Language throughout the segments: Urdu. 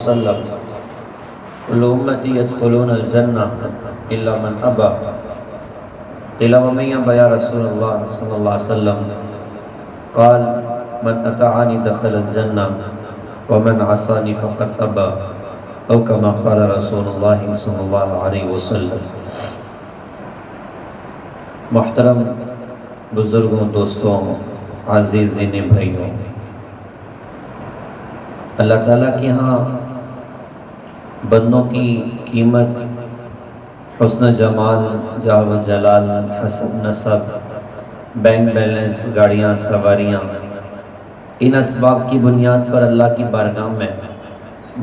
وسلم كل امتی يدخلون الجنہ الا من ابى قيل ومن يأبى يا رسول الله صلى الله عليه وسلم قال من اطاعني دخل الجنہ ومن عصاني فقد ابى او كما قال رسول الله صلی اللہ علیہ وسلم۔ محترم بزرگوں، دوستوں، عزیزین بھائیوں، اللہ تعالیٰ کے ہاں بندوں کی قیمت، حسن جمال، جاہ و جلال، حسب نسب، بینک بیلنس، گاڑیاں، سواریاں، ان اسباب کی بنیاد پر اللہ کی بارگاہ میں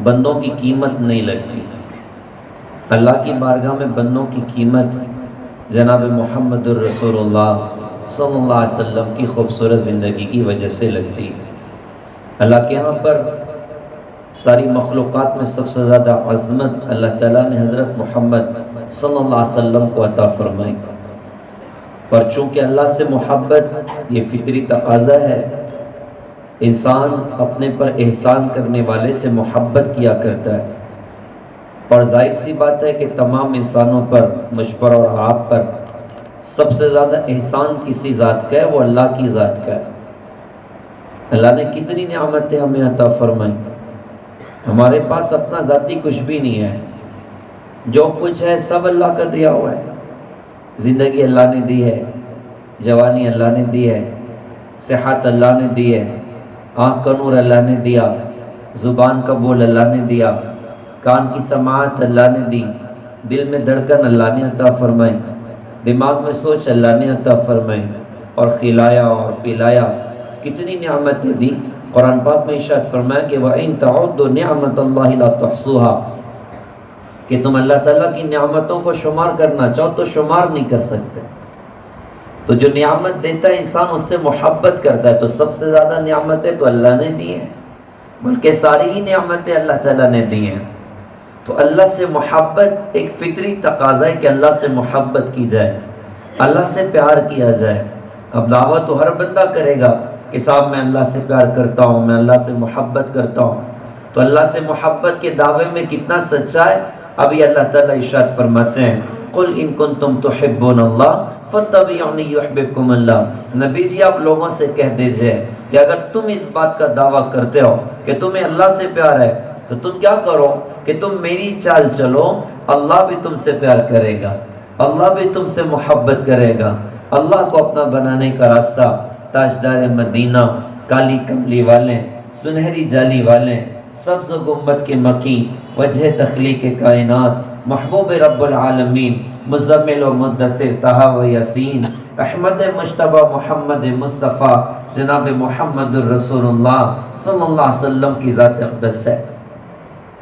بندوں کی قیمت نہیں لگتی۔ اللہ کی بارگاہ میں بندوں کی قیمت جناب محمد الرسول اللہ صلی اللہ علیہ وسلم کی خوبصورت زندگی کی وجہ سے لگتی۔ اللہ کے ہاں پر ساری مخلوقات میں سب سے زیادہ عظمت اللہ تعالیٰ نے حضرت محمد صلی اللہ علیہ وسلم کو عطا فرمائی، اور چونکہ اللہ سے محبت یہ فطری تقاضا ہے، انسان اپنے پر احسان کرنے والے سے محبت کیا کرتا ہے، اور ظاہر سی بات ہے کہ تمام انسانوں پر، مجھ پر اور آپ پر سب سے زیادہ احسان کسی ذات کا ہے، وہ اللہ کی ذات کا ہے۔ اللہ نے کتنی نعمتیں ہمیں عطا فرمائی، ہمارے پاس اپنا ذاتی کچھ بھی نہیں ہے، جو کچھ ہے سب اللہ کا دیا ہوا ہے۔ زندگی اللہ نے دی ہے، جوانی اللہ نے دی ہے، صحت اللہ نے دی ہے، آنکھ کا نور اللہ نے دیا، زبان کا بول اللہ نے دیا، کان کی سماعت اللہ نے دی، دل میں دھڑکن اللہ نے عطا فرمائی، دماغ میں سوچ اللہ نے عطا فرمائی، اور کھلایا اور پلایا، کتنی نعمتیں دی۔ قرآن پاک میں ارشاد فرمایا کہ وَإِن تَعُدُّوا نِعْمَةَ اللَّهِ لَا تُحْصُوهَا، کہ تم اللہ تعالیٰ کی نعمتوں کو شمار کرنا چاہو تو شمار نہیں کر سکتے۔ تو جو نعمت دیتا ہے انسان اس سے محبت کرتا ہے، تو سب سے زیادہ نعمتیں تو اللہ نے دی ہیں، بلکہ ساری ہی نعمتیں اللہ تعالیٰ نے دی ہیں۔ تو اللہ سے محبت ایک فطری تقاضا ہے کہ اللہ سے محبت کی جائے، اللہ سے پیار کیا جائے۔ اب دعویٰ تو ہر بندہ کرے گا کہ صاحب میں اللہ سے پیار کرتا ہوں، میں اللہ سے محبت کرتا ہوں، تو اللہ سے محبت کے دعوے میں کتنا سچا ہے؟ ابھی اللہ تعالیٰ ارشاد فرماتے ہیں قُلْ إِن كُنتُمْ تُحِبُّونَ اللَّهَ فَاتَّبِعُونِي يُحْبِبْكُمُ اللَّهُ۔ نبی جی آپ لوگوں سے کہہ دیجئے کہ اگر تم اس بات کا دعویٰ کرتے ہو کہ تمہیں اللہ سے پیار ہے، تو تم کیا کرو کہ تم میری چال چلو، اللہ بھی تم سے پیار کرے گا، اللہ بھی تم سے محبت کرے گا۔ اللہ کو اپنا بنانے کا راستہ تاجدار مدینہ، کالی کملی والے، سنہری جالی والے، سبز گنبد کے مکی، وجہ تخلیق کائنات، محبوب رب العالمین، مزمل و مدثر طہ و یاسین، احمد مجتبی محمد مصطفیٰ جناب محمد الرسول اللہ صلی اللہ علیہ وسلم کی ذات اقدس ہے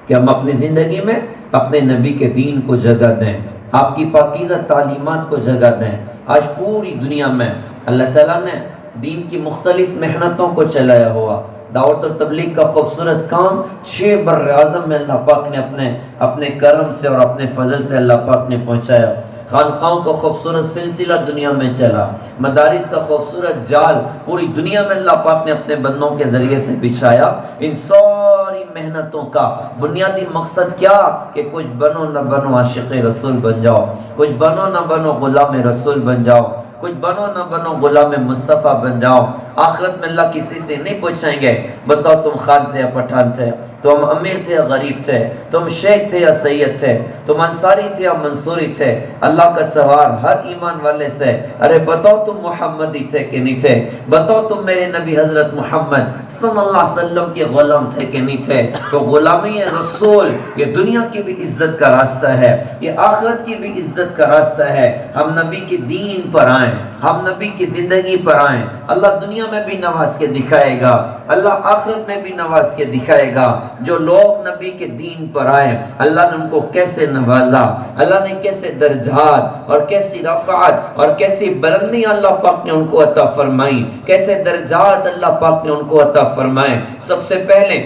کہ ہم اپنی زندگی میں اپنے نبی کے دین کو جگہ دیں، آپ کی پاکیزہ تعلیمات کو جگہ دیں۔ آج پوری دنیا میں اللہ تعالیٰ نے دین کی مختلف محنتوں کو چلایا ہوا، دعوت و تبلیغ کا خوبصورت کام 6 بر اعظم میں اللہ پاک نے اپنے کرم سے اور اپنے فضل سے اللہ پاک نے پہنچایا۔ خانقاہوں کا خوبصورت سلسلہ دنیا میں چلا، مدارس کا خوبصورت جال پوری دنیا میں اللہ پاک نے اپنے بندوں کے ذریعے سے بچھایا۔ ان ساری محنتوں کا بنیادی مقصد کیا؟ کہ کچھ بنو نہ بنو عاشق رسول بن جاؤ، کچھ بنو نہ بنو غلام رسول بن جاؤ، کچھ بنو نہ بنو غلام مصطفیٰ بن جاؤ۔ آخرت میں اللہ کسی سے نہیں پوچھیں گے بتاؤ تم خان تھے یا پٹھان تھے، تم امیر تھے یا غریب تھے، تم شیخ تھے یا سید تھے، تم انصاری تھے یا منصوری تھے۔ اللہ کا سوال ہر ایمان والے سے، ارے بتاؤ تم محمدی تھے کہ نہیں تھے، بتاؤ تم میرے نبی حضرت محمد صلی اللہ علیہ وسلم کے غلام تھے کہ نہیں تھے۔ تو غلامی رسول یہ دنیا کی بھی عزت کا راستہ ہے، یہ آخرت کی بھی عزت کا راستہ ہے۔ ہم نبی کے دین پر آئیں، ہم نبی کی زندگی پر آئیں، اللہ دنیا میں بھی نواز کے دکھائے گا، اللہ آخرت میں بھی نواز کے دکھائے گا۔ جو لوگ نبی کے دین پر آئے اللہ نے ان کو کیسے نوازا، اللہ نے کیسے درجات اور کیسی رفعت اور کیسی بلندی اللہ پاک نے ان کو عطا فرمائی، کیسے درجات اللہ پاک نے ان کو عطا فرمائے۔ سب سے پہلے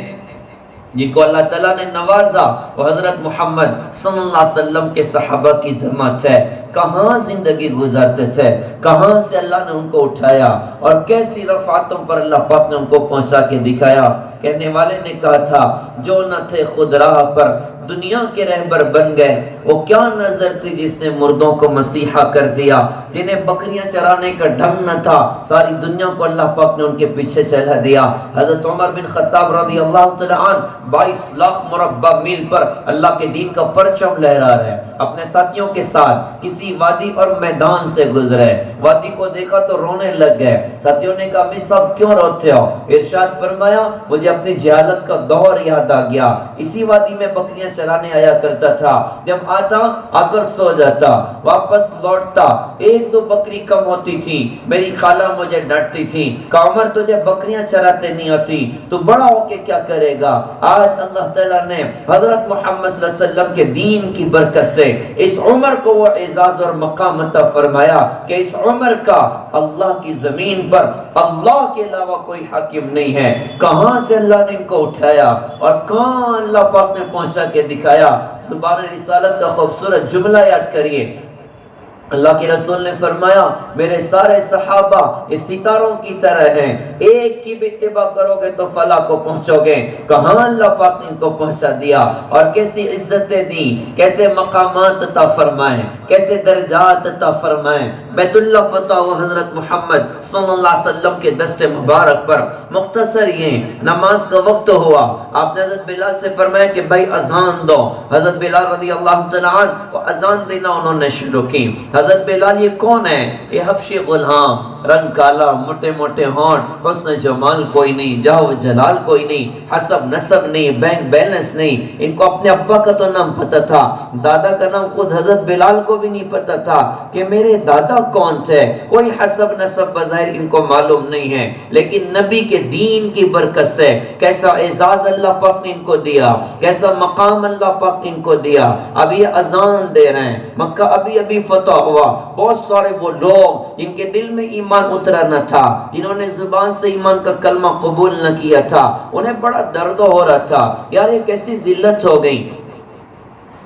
جن کو اللہ تعالیٰ نے نوازا وہ حضرت محمد صلی اللہ علیہ وسلم کے صحابہ کی جماعت ہے۔ کہاں زندگی گزارتے تھے، کہاں سے اللہ نے ان کو اٹھایا اور کیسی رفعتوں پر اللہ پاک نے ان کو پہنچا کے دکھایا۔ کہنے والے نے کہا تھا جو نہ تھے خود راہ پر دنیا کے رہبر بن گئے، وہ کیا نظر تھی جس نے مردوں کو مسیحا کر دیا، جنہیں بکریاں چرانے کا ڈھنگ نہ تھا ساری دنیا کو اللہ پاک نے ان کے پیچھے چلا دیا۔ حضرت عمر بن خطاب رضی اللہ تعالیٰ عنہ 22 لاکھ مربع میل پر اللہ کے دین کا پرچم لہرا رہے، اپنے ساتھیوں کے ساتھ کسی وادی اور میدان سے گزرے، وادی کو دیکھا تو رونے لگ گئے۔ ساتھیوں نے کہا میں سب کیوں روتے ہو؟ ارشاد فرمایا مجھے اپنی جہالت کا دور یاد آ گیا، اسی وادی میں بکریاں چرانے آیا کرتا تھا، جب آتا آ کر سو جاتا، واپس لوٹتا، ایک دو بکری کم ہوتی تھی، میری خالہ مجھے ڈانٹتی تھی کہ عمر تجھے بکریاں چراتے نہیں آتی، تو بڑا ہو کے کیا کرے گا؟ آج اللہ تعالیٰ نے حضرت محمد صلی اللہ علیہ وسلم کے دین کی برکت سے اس عمر کو وہ اعزاز اور مقام عطا فرمایا کہ اس عمر کا اللہ کی زمین پر اللہ کے علاوہ کوئی حاکم نہیں ہے۔ کہاں سے اللہ نے ان کو اٹھایا اور کہاں اللہ پاک نے پہنچا کے دکھایا۔ زبان رسالت کا خوبصورت جملہ یاد کریے، اللہ کے رسول نے فرمایا میرے سارے صحابہ اس ستاروں کی طرح ہیں، ایک کی بھی اتباع کرو گے تو فلاح کو پہنچو گے۔ کہاں اللہ پاک نے ان کو پہنچا دیا اور کیسی عزتیں دی، کیسے مقامات عطا فرمائیں، کیسے درجات عطا فرمائیں۔ بیت اللہ فتح و حضرت محمد صلی اللہ علیہ وسلم کے دست مبارک پر مختصر یہ نماز کا وقت ہوا، آپ نے حضرت بلال سے فرمایا کہ بھائی اذان دو۔ حضرت بلال رضی اللہ تعالیٰ عنہ وہ اذان دینا انہوں نے شروع کی۔ حضرت بلال یہ کون ہے؟ یہ حبشی غلام، رنگ کالا، موٹے موٹے ہونٹ، حسن جمال کوئی نہیں، جاہ و جلال کوئی نہیں، حسب نسب نہیں، بینک بیلنس نہیں۔ ان کو اپنے ابا کا تو نام پتہ تھا، دادا کا نام خود حضرت بلال کو بھی نہیں پتہ تھا کہ میرے دادا کون تھے، کوئی حسب نسب بظاہر ان کو معلوم نہیں ہے، لیکن نبی کے دین کی برکت سے کیسا اعزاز اللہ پاک نے ان کو دیا، کیسا مقام اللہ پاک نے ان کو دیا۔ اب یہ اذان دے رہے ہیں، مکہ ابھی ابھی فتح ہوا، بہت سارے وہ لوگ جن کے دل میں ایمان اترا نہ تھا، جنہوں نے زبان سے ایمان کا کلمہ قبول نہ کیا تھا، انہیں بڑا درد ہو رہا تھا، یار یہ کیسی ذلت ہو گئی،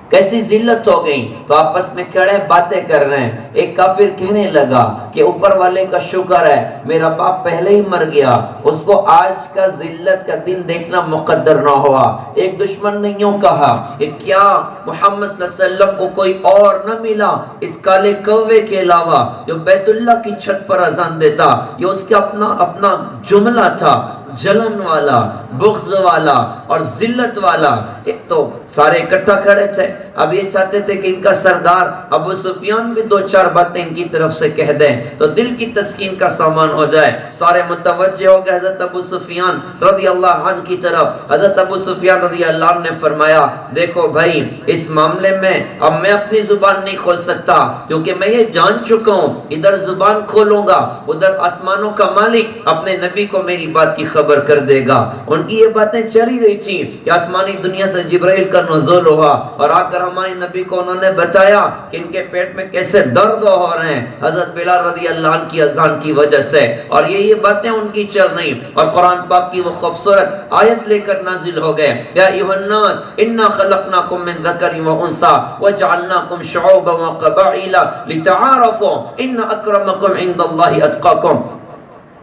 کیسی ذلت ہو گئی۔ تو آپس میں کھڑے باتیں کر رہے ہیں۔ ایک کافر کہنے لگا کہ اوپر والے کا شکر ہے میرا باپ پہلے ہی مر گیا، اس کو آج کا ذلت کا دن دیکھنا مقدر نہ ہوا۔ ایک دشمن نے یوں کہا کہ کیا محمد صلی اللہ علیہ وسلم کو کوئی اور نہ ملا اس کالے کوے کے علاوہ جو بیت اللہ کی چھت پر اذان دیتا؟ یہ اس کا اپنا جملہ تھا، جلن والا، بغض والا اور ذلت والا۔ ایک تو سارے اکٹھا کھڑے تھے، اب یہ چاہتے تھے کہ ان کا سردار ابو سفیان بھی دو چار باتیں ان کی طرف سے کہہ دیں تو دل کی تسکین کا سامان ہو جائے۔ سارے متوجہ ہو گئے حضرت ابو سفیان رضی اللہ عنہ کی طرف۔ حضرت ابو سفیان رضی اللہ عنہ نے فرمایا دیکھو بھائی اس معاملے میں اب میں اپنی زبان نہیں کھول سکتا، کیونکہ میں یہ جان چکا ہوں ادھر زبان کھولوں گا ادھر آسمانوں کا مالک اپنے نبی کو میری بات کی خبر کر دے گا۔ ان کی یہ باتیں چلی رہی تھی کہ آسمانی دنیا سے جبرائیل کا نزول ہوا اور آ کر ہمارے نبی کو انہوں نے بتایا کہ ان کے پیٹ میں کیسے درد ہو رہے ہیں حضرت بلال رضی اللہ عنہ کی اذان کی وجہ سے، اور یہ باتیں ان کی چل رہی اور قرآن پاک کی وہ خوبصورت آیت لے کر نازل ہو گئے، یا ایھا الناس انا خلقناکم من ذکر و انثی وجعلناکم شعوبا وقبائل لتعارفوا ان اکرمکم عند اللہ اتقاکم۔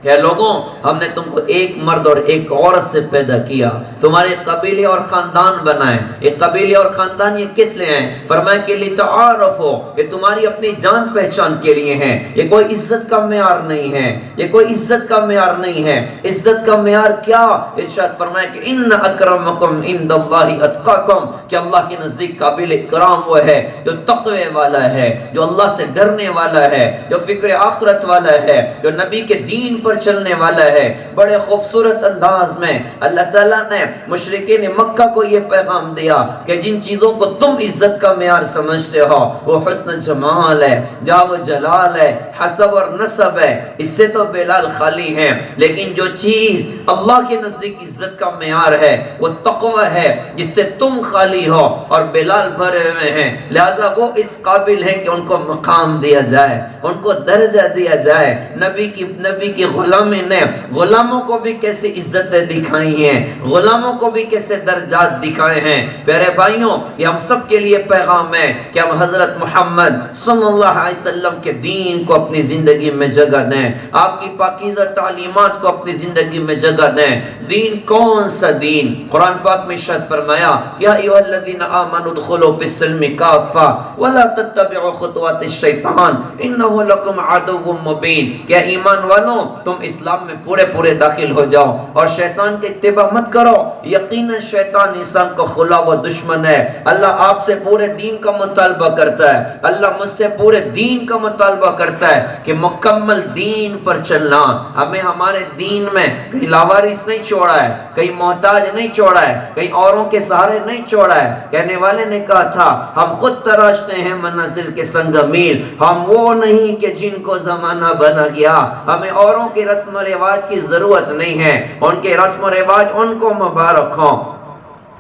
کہ لوگوں ہم نے تم کو ایک مرد اور ایک عورت سے پیدا کیا، تمہارے قبیلے اور خاندان بنائے۔ یہ قبیلے اور خاندان یہ کس لیے ہیں؟ فرمایا کہ لتعارفوا، یہ تمہاری اپنی جان پہچان کے لیے ہیں، یہ کوئی عزت کا معیار نہیں ہے، یہ کوئی عزت کا معیار نہیں ہے۔ عزت کا معیار کیا؟ ارشاد فرمایا کہ ان اکرمکم عند اللہ اتقاکم، کہ اللہ کے نزدیک قابل اکرام وہ ہے جو تقوی والا ہے، جو اللہ سے ڈرنے والا ہے، جو فکر آخرت والا ہے، جو نبی کے دین پر چلنے والا ہے۔ بڑے خوبصورت انداز میں اللہ تعالیٰ نے مشرکین مکہ کو یہ پیغام دیا کہ جن چیزوں کو تم عزت کا معیار سمجھتے ہو وہ حسن جمال ہے، جاہ و جلال ہے، حسب اور نسب ہے، اس سے تو بلال خالی ہیں، لیکن جو چیز اللہ کے نزدیک عزت کا معیار ہے وہ تقوی ہے جس سے تم خالی ہو اور بلال بھرے ہوئے ہیں، لہذا وہ اس قابل ہیں کہ ان کو مقام دیا جائے، ان کو درجہ دیا جائے، نبی کی غلامی نے غلاموں کو بھی کیسے عزتیں دکھائی ہیں، غلاموں کو بھی کیسے درجات دکھائے ہیں۔ پیارے بھائیوں، یہ ہم سب کے لیے پیغام ہے کہ ہم حضرت محمد صلی اللہ علیہ وسلم کے دین کو اپنی زندگی میں جگہ دیں، آپ کی پاکیزہ تعلیمات کو اپنی زندگی میں جگہ دیں۔ دین کون سا دین؟ قرآن پاک میں ارشاد فرمایا یا ایھا الذین آمنوا ادخلوا فی السلم کافہ ولا تتبعوا خطوات الشیطان انہ لکم عدو مبین، کہ ایمان والوں تم اسلام میں پورے داخل ہو جاؤ اور شیطان کے اتباع مت کرو، یقیناً شیطان انسان کو خلا و دشمن ہے۔ اللہ آپ سے پورے دین کا مطالبہ کرتا ہے، اللہ مجھ سے پورے دین کا مطالبہ کرتا ہے کہ مکمل دین پر چلنا۔ ہمیں ہمارے دین میں کہیں لاوارث نہیں چھوڑا ہے، کہیں محتاج نہیں چھوڑا ہے، کہیں اوروں کے سہارے نہیں چھوڑا ہے۔ کہنے والے نے کہا تھا ہم خود تراشتے ہیں منازل کے سنگ میل، ہم وہ نہیں کہ جن کو زمانہ بنا گیا۔ ہمیں اوروں کے رسم و رواج کی ضرورت نہیں ہے، ان کے رسم و رواج ان کو مبارک ہوں،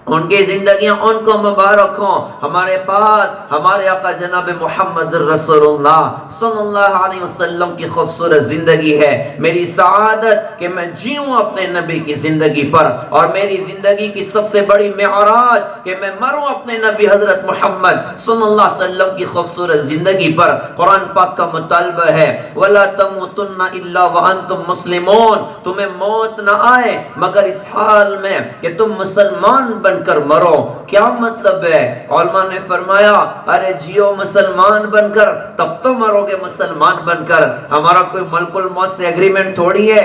ان کی زندگیاں ان کو مبارک ہوں۔ ہمارے پاس ہمارے آقا جناب محمد رسول اللہ صلی اللہ علیہ وسلم کی خوبصورت زندگی ہے۔ میری سعادت کہ میں جیوں اپنے نبی کی زندگی پر، اور میری زندگی کی سب سے بڑی معراج کہ میں مروں اپنے نبی حضرت محمد صلی اللہ علیہ وسلم کی خوبصورت زندگی پر۔ قرآن پاک کا مطالبہ ہے وَلَا تَمُوتُنَّ إِلَّا وَأَنْتُمْ مُسْلِمُونَ، تمہیں موت نہ آئے مگر اس حال میں کہ تم مسلمان بن کر مرو۔ کیا مطلب ہے؟ علماء نے فرمایا ارے جیو مسلمان بن کر تب تو مرو گے مسلمان بن کر۔ ہمارا کوئی ملک الموت سے ایگریمنٹ تھوڑی ہے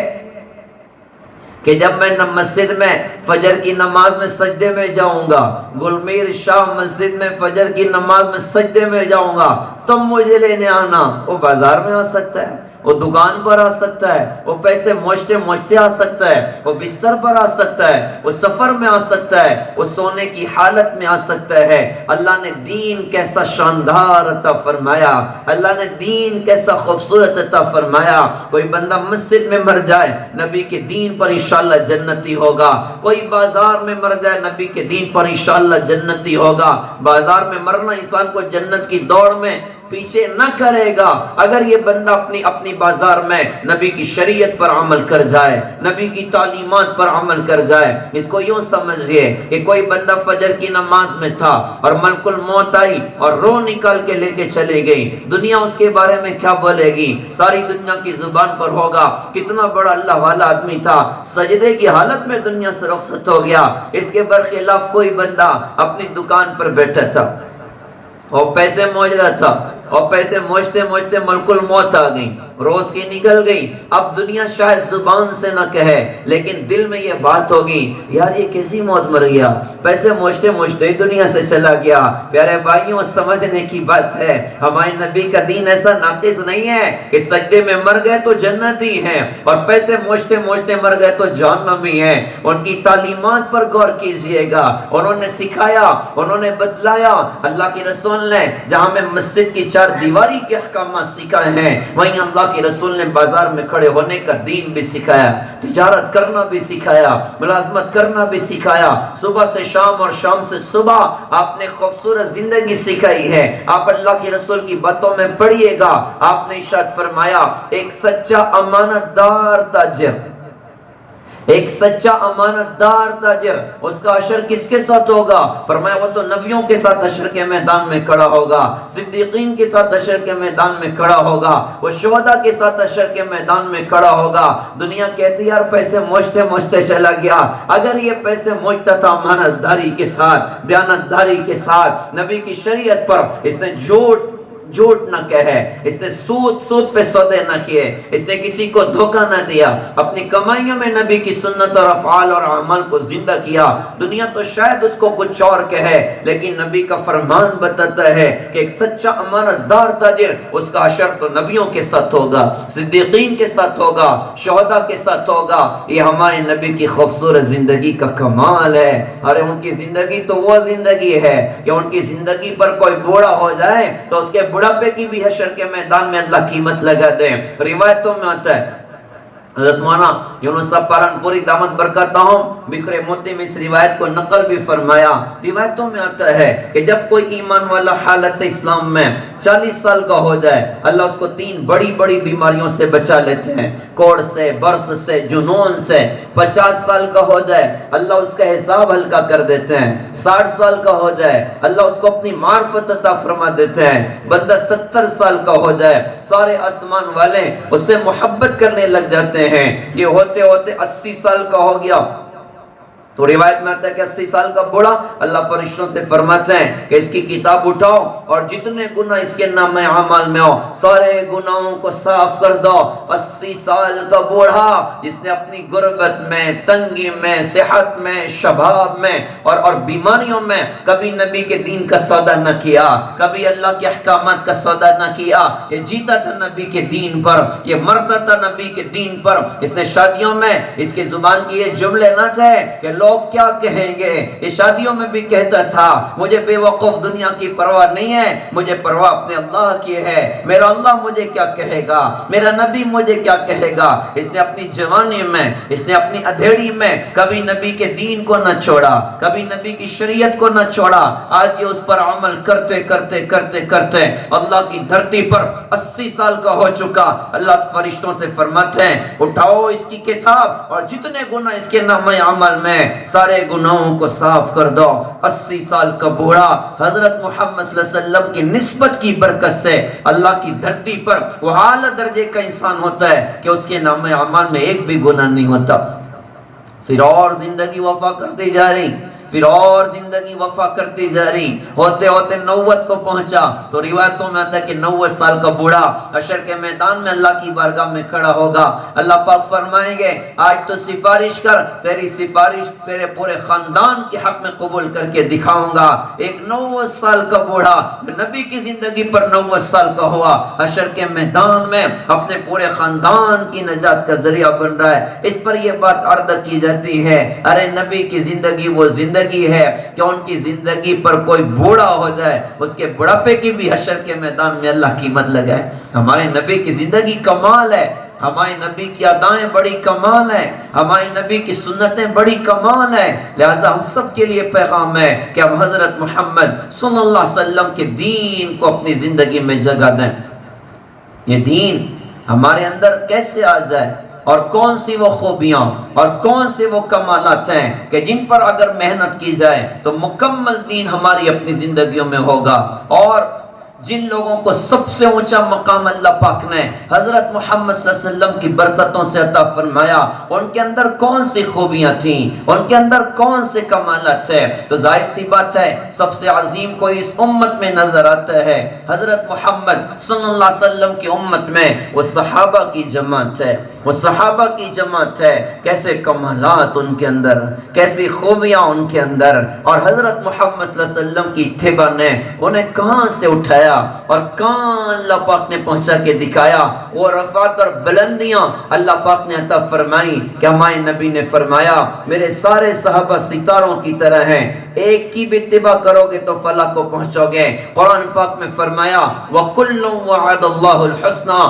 کہ جب میں مسجد میں فجر کی نماز میں سجدے میں جاؤں گا، گلمیر شاہ مسجد میں فجر کی نماز میں سجدے میں جاؤں گا تم مجھے لینے آنا۔ وہ بازار میں آ سکتا ہے، وہ دکان پر آ سکتا ہے، وہ پیسے موچتے آ سکتا ہے، وہ بستر پر آ سکتا ہے، وہ سفر میں آ سکتا ہے، وہ سونے کی حالت میں آ سکتا ہے۔ اللہ نے دین کیسا شاندار عطا فرمایا، اللہ نے دین کیسا خوبصورت عطا فرمایا۔ کوئی بندہ مسجد میں مر جائے نبی کے دین پر انشاءاللہ جنتی ہوگا، کوئی بازار میں مر جائے نبی کے دین پر انشاءاللہ جنتی ہوگا۔ بازار میں مرنا انسان کو جنت کی دوڑ میں پیچھے نہ کرے گا اگر یہ بندہ اپنی بازار میں نبی کی شریعت پر عمل کر جائے، نبی کی تعلیمات پر عمل کر جائے۔ اس کو یوں سمجھئے کہ کوئی بندہ فجر کی نماز میں تھا اور ملک الموت آئی اور روح نکال کے لے کے چلے گئی، دنیا اس کے بارے میں کیا بولے گی؟ ساری دنیا کی زبان پر ہوگا کتنا بڑا اللہ والا آدمی تھا، سجدے کی حالت میں دنیا سے رخصت ہو گیا۔ اس کے برخلاف کوئی بندہ اپنی دکان پر بیٹھا تھا اور پیسے موج رہا تھا، اور پیسے موجتے موجتے ملک الموت آ گئی، روز کی نکل گئی۔ اب دنیا شاید زبان سے نہ کہے لیکن دل میں یہ بات ہوگی یار یہ کیسی موت مر گیا، پیسے موجتے موجتے دنیا سے چلا گیا۔ پیارے بھائیوں سمجھنے کی بات ہے، ہمارے نبی کا دین ایسا ناقص نہیں ہے کہ سجدے میں مر گئے تو جنتی ہیں اور پیسے موجتے موجتے مر گئے تو جہنمی ہیں۔ ان کی تعلیمات پر غور کیجئے گا، انہوں نے سکھایا، انہوں نے بتلایا۔ اللہ کے رسول نے جہاں میں مسجد کی چار دیواری کے احکامات سکھائے ہیں، وہیں اللہ کے رسول نے بازار میں کھڑے ہونے کا دین بھی سکھایا، تجارت کرنا بھی سکھایا، ملازمت کرنا بھی سکھایا، صبح سے شام اور شام سے صبح آپ نے خوبصورت زندگی سکھائی ہے۔ آپ اللہ کے رسول کی باتوں میں پڑھیے گا، آپ نے ارشاد فرمایا ایک سچا امانت دار تاجر، ایک سچا امانت دار تاجر، اس کا حشر کس کے ساتھ ہوگا؟ فرمایا وہ تو نبیوں کے ساتھ حشر کے میدان میں کھڑا ہوگا، صدیقین کے ساتھ حشر کے میدان میں کھڑا ہوگا، وہ شہداء کے ساتھ حشر کے میدان میں کھڑا ہوگا۔ دنیا کہتی یار پیسے موجتے موجتے چلا گیا، اگر یہ پیسے موجتا تھا امانت داری کے ساتھ، دیانت داری کے ساتھ، نبی کی شریعت پر، اس نے جھوٹ نہ کہے، اس نے سود پہ سودے نہ کیے، اس نے کسی کو دھوکہ نہ دیا، اپنی کمائیوں میں نبی کی سنت اور افعال اور اعمال کو زندہ کیا۔ دنیا تو شاید اس کو کچھ اور کہے لیکن نبی کا فرمان بتاتا ہے کہ ایک سچا امانت دار تاجر، اس کا حشر تو نبیوں کے ساتھ ہوگا، صدیقین کے ساتھ ہوگا، شہداء کے ساتھ ہوگا۔ یہ ہمارے نبی کی خوبصورت زندگی کا کمال ہے۔ ارے ان کی زندگی تو وہ زندگی ہے کہ ان کی زندگی پر کوئی بوڑھا ہو جائے تو اس کے بڑھاپے کی بھی حشر کے میدان میں اللہ قیمت لگا دے۔ روایتوں میں آتا ہے حضرت مولانا یونس صاحب پالنپوری دامت برکاتہ بکھرے موتی میں اس روایت کو نقل بھی فرمایا۔ روایتوں میں آتا ہے کہ جب کوئی ایمان والا حالت اسلام میں 40 سال کا ہو جائے، اللہ اس کو 3 بڑی بڑی بیماریوں سے بچا لیتے ہیں، کوڑ سے، برس سے، جنون سے۔ 50 سال کا ہو جائے اللہ اس کا حساب ہلکا کر دیتے ہیں۔ 60 سال کا ہو جائے اللہ اس کو اپنی معرفت عطا فرما دیتے ہیں۔ بندہ 70 سال کا ہو جائے سارے آسمان والے اس سے محبت کرنے لگ جاتے ہیں۔ یہ ہوتے ہوتے 80 سال کا ہو گیا تو روایت میں آتا ہے کہ 80 سال کا بوڑھا اللہ فرشتوں سے فرماتے ہیں کہ اس کی کتاب اٹھاؤ اور جتنے گناہ اس کے نام اعمال میں ہو سارے گناہوں کو صاف کر دو۔ 80 سال کا بوڑھا جس نے اپنی غربت میں، تنگی میں، صحت میں، شباب میں اور بیماریوں میں کبھی نبی کے دین کا سودا نہ کیا، کبھی اللہ کے احکامات کا سودا نہ کیا، یہ جیتا تھا نبی کے دین پر، یہ مرتا تھا نبی کے دین پر۔ اس نے شادیوں میں اس کی زبان کی یہ جملے نہ تھے کہ لوگ کیا کہیں گے، یہ شادیوں میں بھی کہتا تھا مجھے بے وقوف دنیا کی پرواہ نہیں ہے، مجھے پرواہ اپنے اللہ کی ہے، میرا اللہ مجھے کیا کہے گا، میرا نبی مجھے کیا کہے گا۔ اس نے اپنی جوانی میں، اس نے اپنی ادھیڑی میں کبھی نبی کے دین کو نہ چھوڑا، کبھی نبی کی شریعت کو نہ چھوڑا۔ آج یہ اس پر عمل کرتے کرتے کرتے کرتے اللہ کی دھرتی پر 80 سال کا ہو چکا۔ اللہ فرشتوں سے فرماتے ہیں اٹھاؤ اس کی کتاب اور جتنے گناہ اس کے نام عمل میں سارے گناہوں کو صاف کر دو۔ 80 سال کا بوڑھا حضرت محمد صلی اللہ علیہ وسلم کی نسبت کی برکت سے اللہ کی دھرتی پر وہ اعلیٰ درجے کا انسان ہوتا ہے کہ اس کے نام اعمال میں ایک بھی گناہ نہیں ہوتا۔ پھر اور زندگی وفا کرتی جا رہی، پھر اور زندگی وفا کرتی جا رہی، ہوتے ہوتے 90 کو پہنچا تو روایتوں میں آتا ہے کہ 90 سال کا بوڑھا حشر کے میدان میں اللہ کی بارگاہ میں کھڑا ہوگا۔ اللہ پاک فرمائیں گے آج تو سفارش کر، تیری سفارش تیرے پورے خاندان کے حق میں قبول کر کے دکھاؤں گا۔ ایک 90 سال کا بوڑھا نبی کی زندگی پر 90 سال کا ہوا حشر کے میدان میں اپنے پورے خاندان کی نجات کا ذریعہ بن رہا ہے۔ اس پر یہ بات عرض کی جاتی ہے ارے نبی کی زندگی وہ زندگی ہے کہ ان کی زندگی پر کوئی بوڑھا ہو جائے اس کے بڑھاپے کی بھی حشر کے میدان میں اللہ قیمت لگائے۔ ہمارے نبی کی زندگی کمال ہے، ہمارے نبی کی ادائیں بڑی کمال ہیں، ہمارے نبی کی سنتیں بڑی کمال ہیں۔ لہذا ہم سب کے لیے پیغام ہے کہ ہم حضرت محمد صلی اللہ علیہ وسلم کے دین کو اپنی زندگی میں جگہ دیں۔ یہ دین ہمارے اندر کیسے آ جائے اور کون سی وہ خوبیاں اور کون سے وہ کمالات ہیں کہ جن پر اگر محنت کی جائے تو مکمل دین ہماری اپنی زندگیوں میں ہوگا۔ اور جن لوگوں کو سب سے اونچا مقام اللہ پاک نے حضرت محمد صلی اللہ علیہ وسلم کی برکتوں سے عطا فرمایا ان کے اندر کون سی خوبیاں تھیں، ان کے اندر کون سے کمالات تھے، تو ظاہر سی بات ہے سب سے عظیم کوئی اس امت میں نظر آتا ہے حضرت محمد صلی اللہ علیہ وسلم کی امت میں وہ صحابہ کی جماعت ہے، وہ صحابہ کی جماعت ہے۔ کیسے کمالات ان کے اندر، کیسی خوبیاں ان کے اندر، اور حضرت محمد صلی اللہ علیہ وسلم کی اتباع نے انہیں کہاں سے اٹھایا اور کہاں اللہ پاک نے پہنچا کے دکھایا۔ وہ رفعت اور بلندیاں اللہ پاک نے عطا فرمائی کہ ہمارے نبی نے فرمایا میرے سارے صحابہ ستاروں کی طرح ہیں، ایک کی بھی اتباع کرو گے تو فلاح کو پہنچو گے۔ قرآن پاک میں فرمایا وَكُلٌّ وَعَدَ اللَّهُ الْحُسْنَى،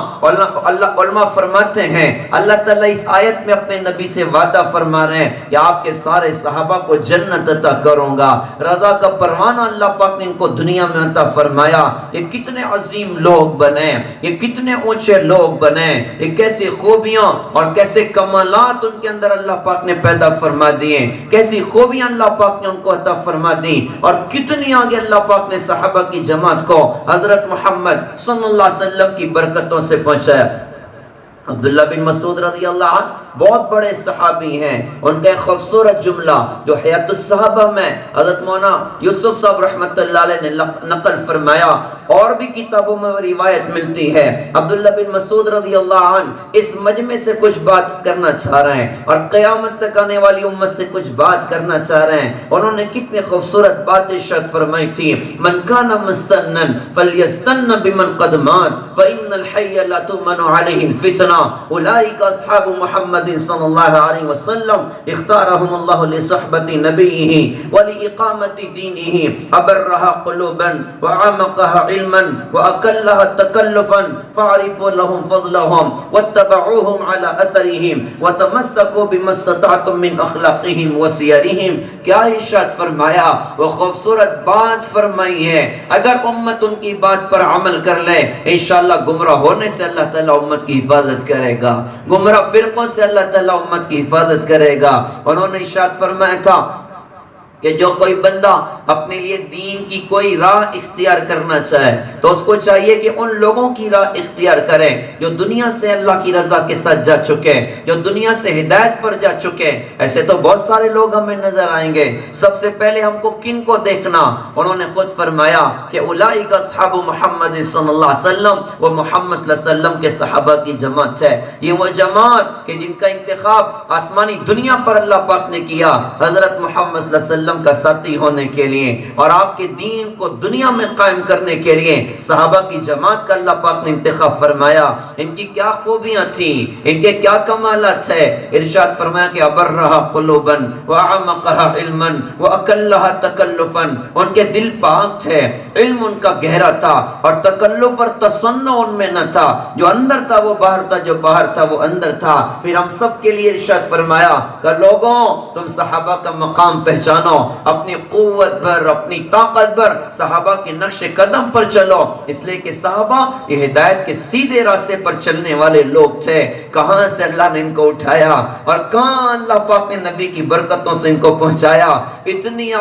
اللہ علماء فرماتے ہیں اللہ تعالیٰ اس آیت میں اپنے نبی سے وعدہ فرما رہے ہیں کہ آپ کے سارے صحابہ کو جنت عطا کروں گا، رضا کا پروانہ اللہ پاک نے ان کو دنیا میں عطا فرمایا۔ یہ کتنے عظیم لوگ بنے، یہ کتنے اونچے لوگ بنے، یہ کیسی خوبیاں اور کیسے کمالات ان کے اندر اللہ پاک نے پیدا فرما دیے، کیسی خوبیاں اللہ پاک نے ان کو عطا فرما دی، اور کتنی آگے اللہ پاک نے صحابہ کی جماعت کو حضرت محمد صلی اللہ علیہ وسلم کی برکتوں سے پہنچایا۔ عبداللہ بن مسعود رضی اللہ عنہ بہت بڑے صحابی ہیں، ان کا ایک خوبصورت جملہ جو حیات الصحابہ میں حضرت مولانا یوسف صاحب رحمۃ اللہ علیہ نے نقل فرمایا، اور بھی کتابوں میں روایت ملتی ہے۔ عبداللہ بن مسعود رضی اللہ عنہ اس مجمع سے کچھ بات کرنا چاہ رہے ہیں اور قیامت تک آنے والی امت سے کچھ بات کرنا چاہ رہے ہیں۔ انہوں نے کتنے خوبصورت بات ارشاد فرمائی تھی، من کان مستنا فلیستن بمن قد مات فإن الحی لا تؤمن علیہ الفتنہ اولئک اصحاب محمد محمد صلی اللہ علیہ وسلم اختارهم الله لصحبة نبيه ولإقامة دينه أبرها قلوبا وعمقها علما وأكلها تكلفا فاعرفوا لهم فضلهم واتبعوهم على أثرهم وتمسكوا بما استطعتم من أخلاقهم وسيرهم. کیا ارشاد فرمایا؟ وہ خوبصورت بات فرمائی ہے، اگر امت ان کی بات پر عمل کر لے انشاءاللہ گمراہ ہونے سے اللہ تعالیٰ امت کی حفاظت کرے گا، گمراہ فرقوں سے اللہ تعالیٰ امت کی حفاظت کرے گا. انہوں نے ارشاد فرمایا تھا کہ جو کوئی بندہ اپنے لیے دین کی کوئی راہ اختیار کرنا چاہے تو اس کو چاہیے کہ ان لوگوں کی راہ اختیار کرے جو دنیا سے اللہ کی رضا کے ساتھ جا چکے، جو دنیا سے ہدایت پر جا چکے. ایسے تو بہت سارے لوگ ہمیں نظر آئیں گے، سب سے پہلے ہم کو کن کو دیکھنا؟ انہوں نے خود فرمایا کہ اولئک اصحاب محمد صلی اللہ علیہ وسلم، وہ محمد صلی اللہ علیہ وسلم کے صحابہ کی جماعت ہے. یہ وہ جماعت کہ جن کا انتخاب آسمانی دنیا پر اللہ پاک نے کیا حضرت محمد صلی اللہ علیہ وسلم کا ساتھی ہونے کے لیے اور آپ کے دین کو دنیا میں قائم کرنے کے لیے صحابہ کی جماعت کا اللہ پاک نے انتخاب فرمایا. ان کی کیا خوبیاں تھیں، ان کے کیا کمالات ہے؟ ارشاد فرمایا کہ ابرھا قلوبا واعمقھا علما واکلھا تکلفا. ان کے دل پاک تھے، علم ان کا گہرا تھا اور تکلف اور تصنع ان میں نہ تھا. جو اندر تھا وہ باہر تھا، جو باہر تھا وہ اندر تھا. پھر ہم سب کے لیے ارشاد فرمایا کہ لوگوں تم صحابہ کا مقام پہچانو، اپنی قوت پر، اپنی طاقت پر صحابہ کے نقش قدم پر چلو، اس لیے کہ صحابہ یہ ہدایت کے سیدھے راستے پر چلنے والے لوگ تھے. کہاں سے اللہ نے ان کو اٹھایا اور کہاں اللہ پاک نے نبی کی برکتوں سے ان کو پہنچایا، اتنی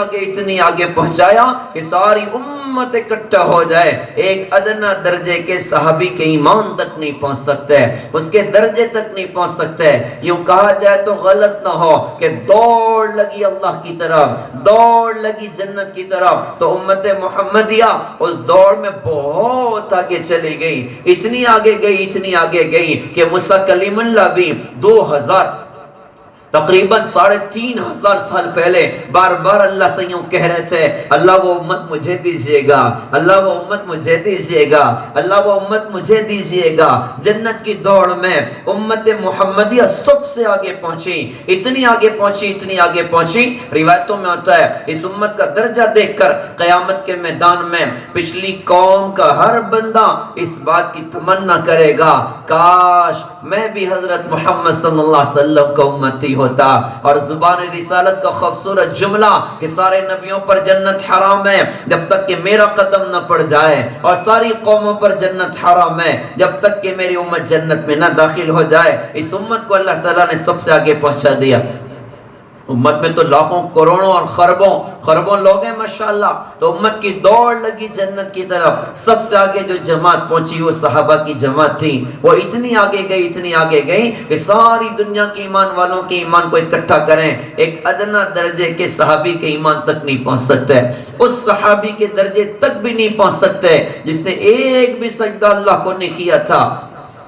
آگے پہنچایا کہ ساری امت اکٹھا ہو جائے. ایک ادنا درجے کے صحابی کے ایمان تک نہیں پہنچ سکتے، اس کے درجے تک نہیں پہنچ سکتے. یوں کہا جائے تو غلط نہ ہو کہ دوڑ لگی اللہ کی طرف، دوڑ لگی جنت کی طرف، تو امت محمدیہ اس دوڑ میں بہت آگے چلی گئی، اتنی آگے گئی کہ موسیٰ کلیم اللہ بھی 2000 تقریباً 3500 سال پہلے بار بار اللہ سے یوں کہہ رہے تھے اللہ وہ امت مجھے دیجئے گا، اللہ وہ امت مجھے دیجئے گا، اللہ وہ امت مجھے دیجئے گا. جنت کی دوڑ میں امت محمدیہ سب سے آگے پہنچی، اتنی آگے پہنچی. روایتوں میں ہوتا ہے اس امت کا درجہ دیکھ کر قیامت کے میدان میں پچھلی قوم کا ہر بندہ اس بات کی تمنا کرے گا کاش میں بھی حضرت محمد صلی اللہ علیہ وسلم کا امتی ہوتا. اور زبان رسالت کا خوبصورت جملہ کہ سارے نبیوں پر جنت حرام ہے جب تک کہ میرا قدم نہ پڑ جائے، اور ساری قوموں پر جنت حرام ہے جب تک کہ میری امت جنت میں نہ داخل ہو جائے. اس امت کو اللہ تعالیٰ نے سب سے آگے پہنچا دیا. امت میں تو لاکھوں کروڑوں اور خربوں لوگ ہیں ماشاءاللہ. تو امت کی دوڑ لگی جنت کی طرف. سب سے آگے جو جماعت پہنچی وہ صحابہ کی جماعت تھی. وہ اتنی آگے گئی کہ ساری دنیا کے ایمان والوں کے ایمان کو اکٹھا کریں، ایک ادنا درجے کے صحابی کے ایمان تک نہیں پہنچ سکتے، اس صحابی کے درجے تک بھی نہیں پہنچ سکتے جس نے ایک بھی سجدہ اللہ کو نہیں کیا تھا،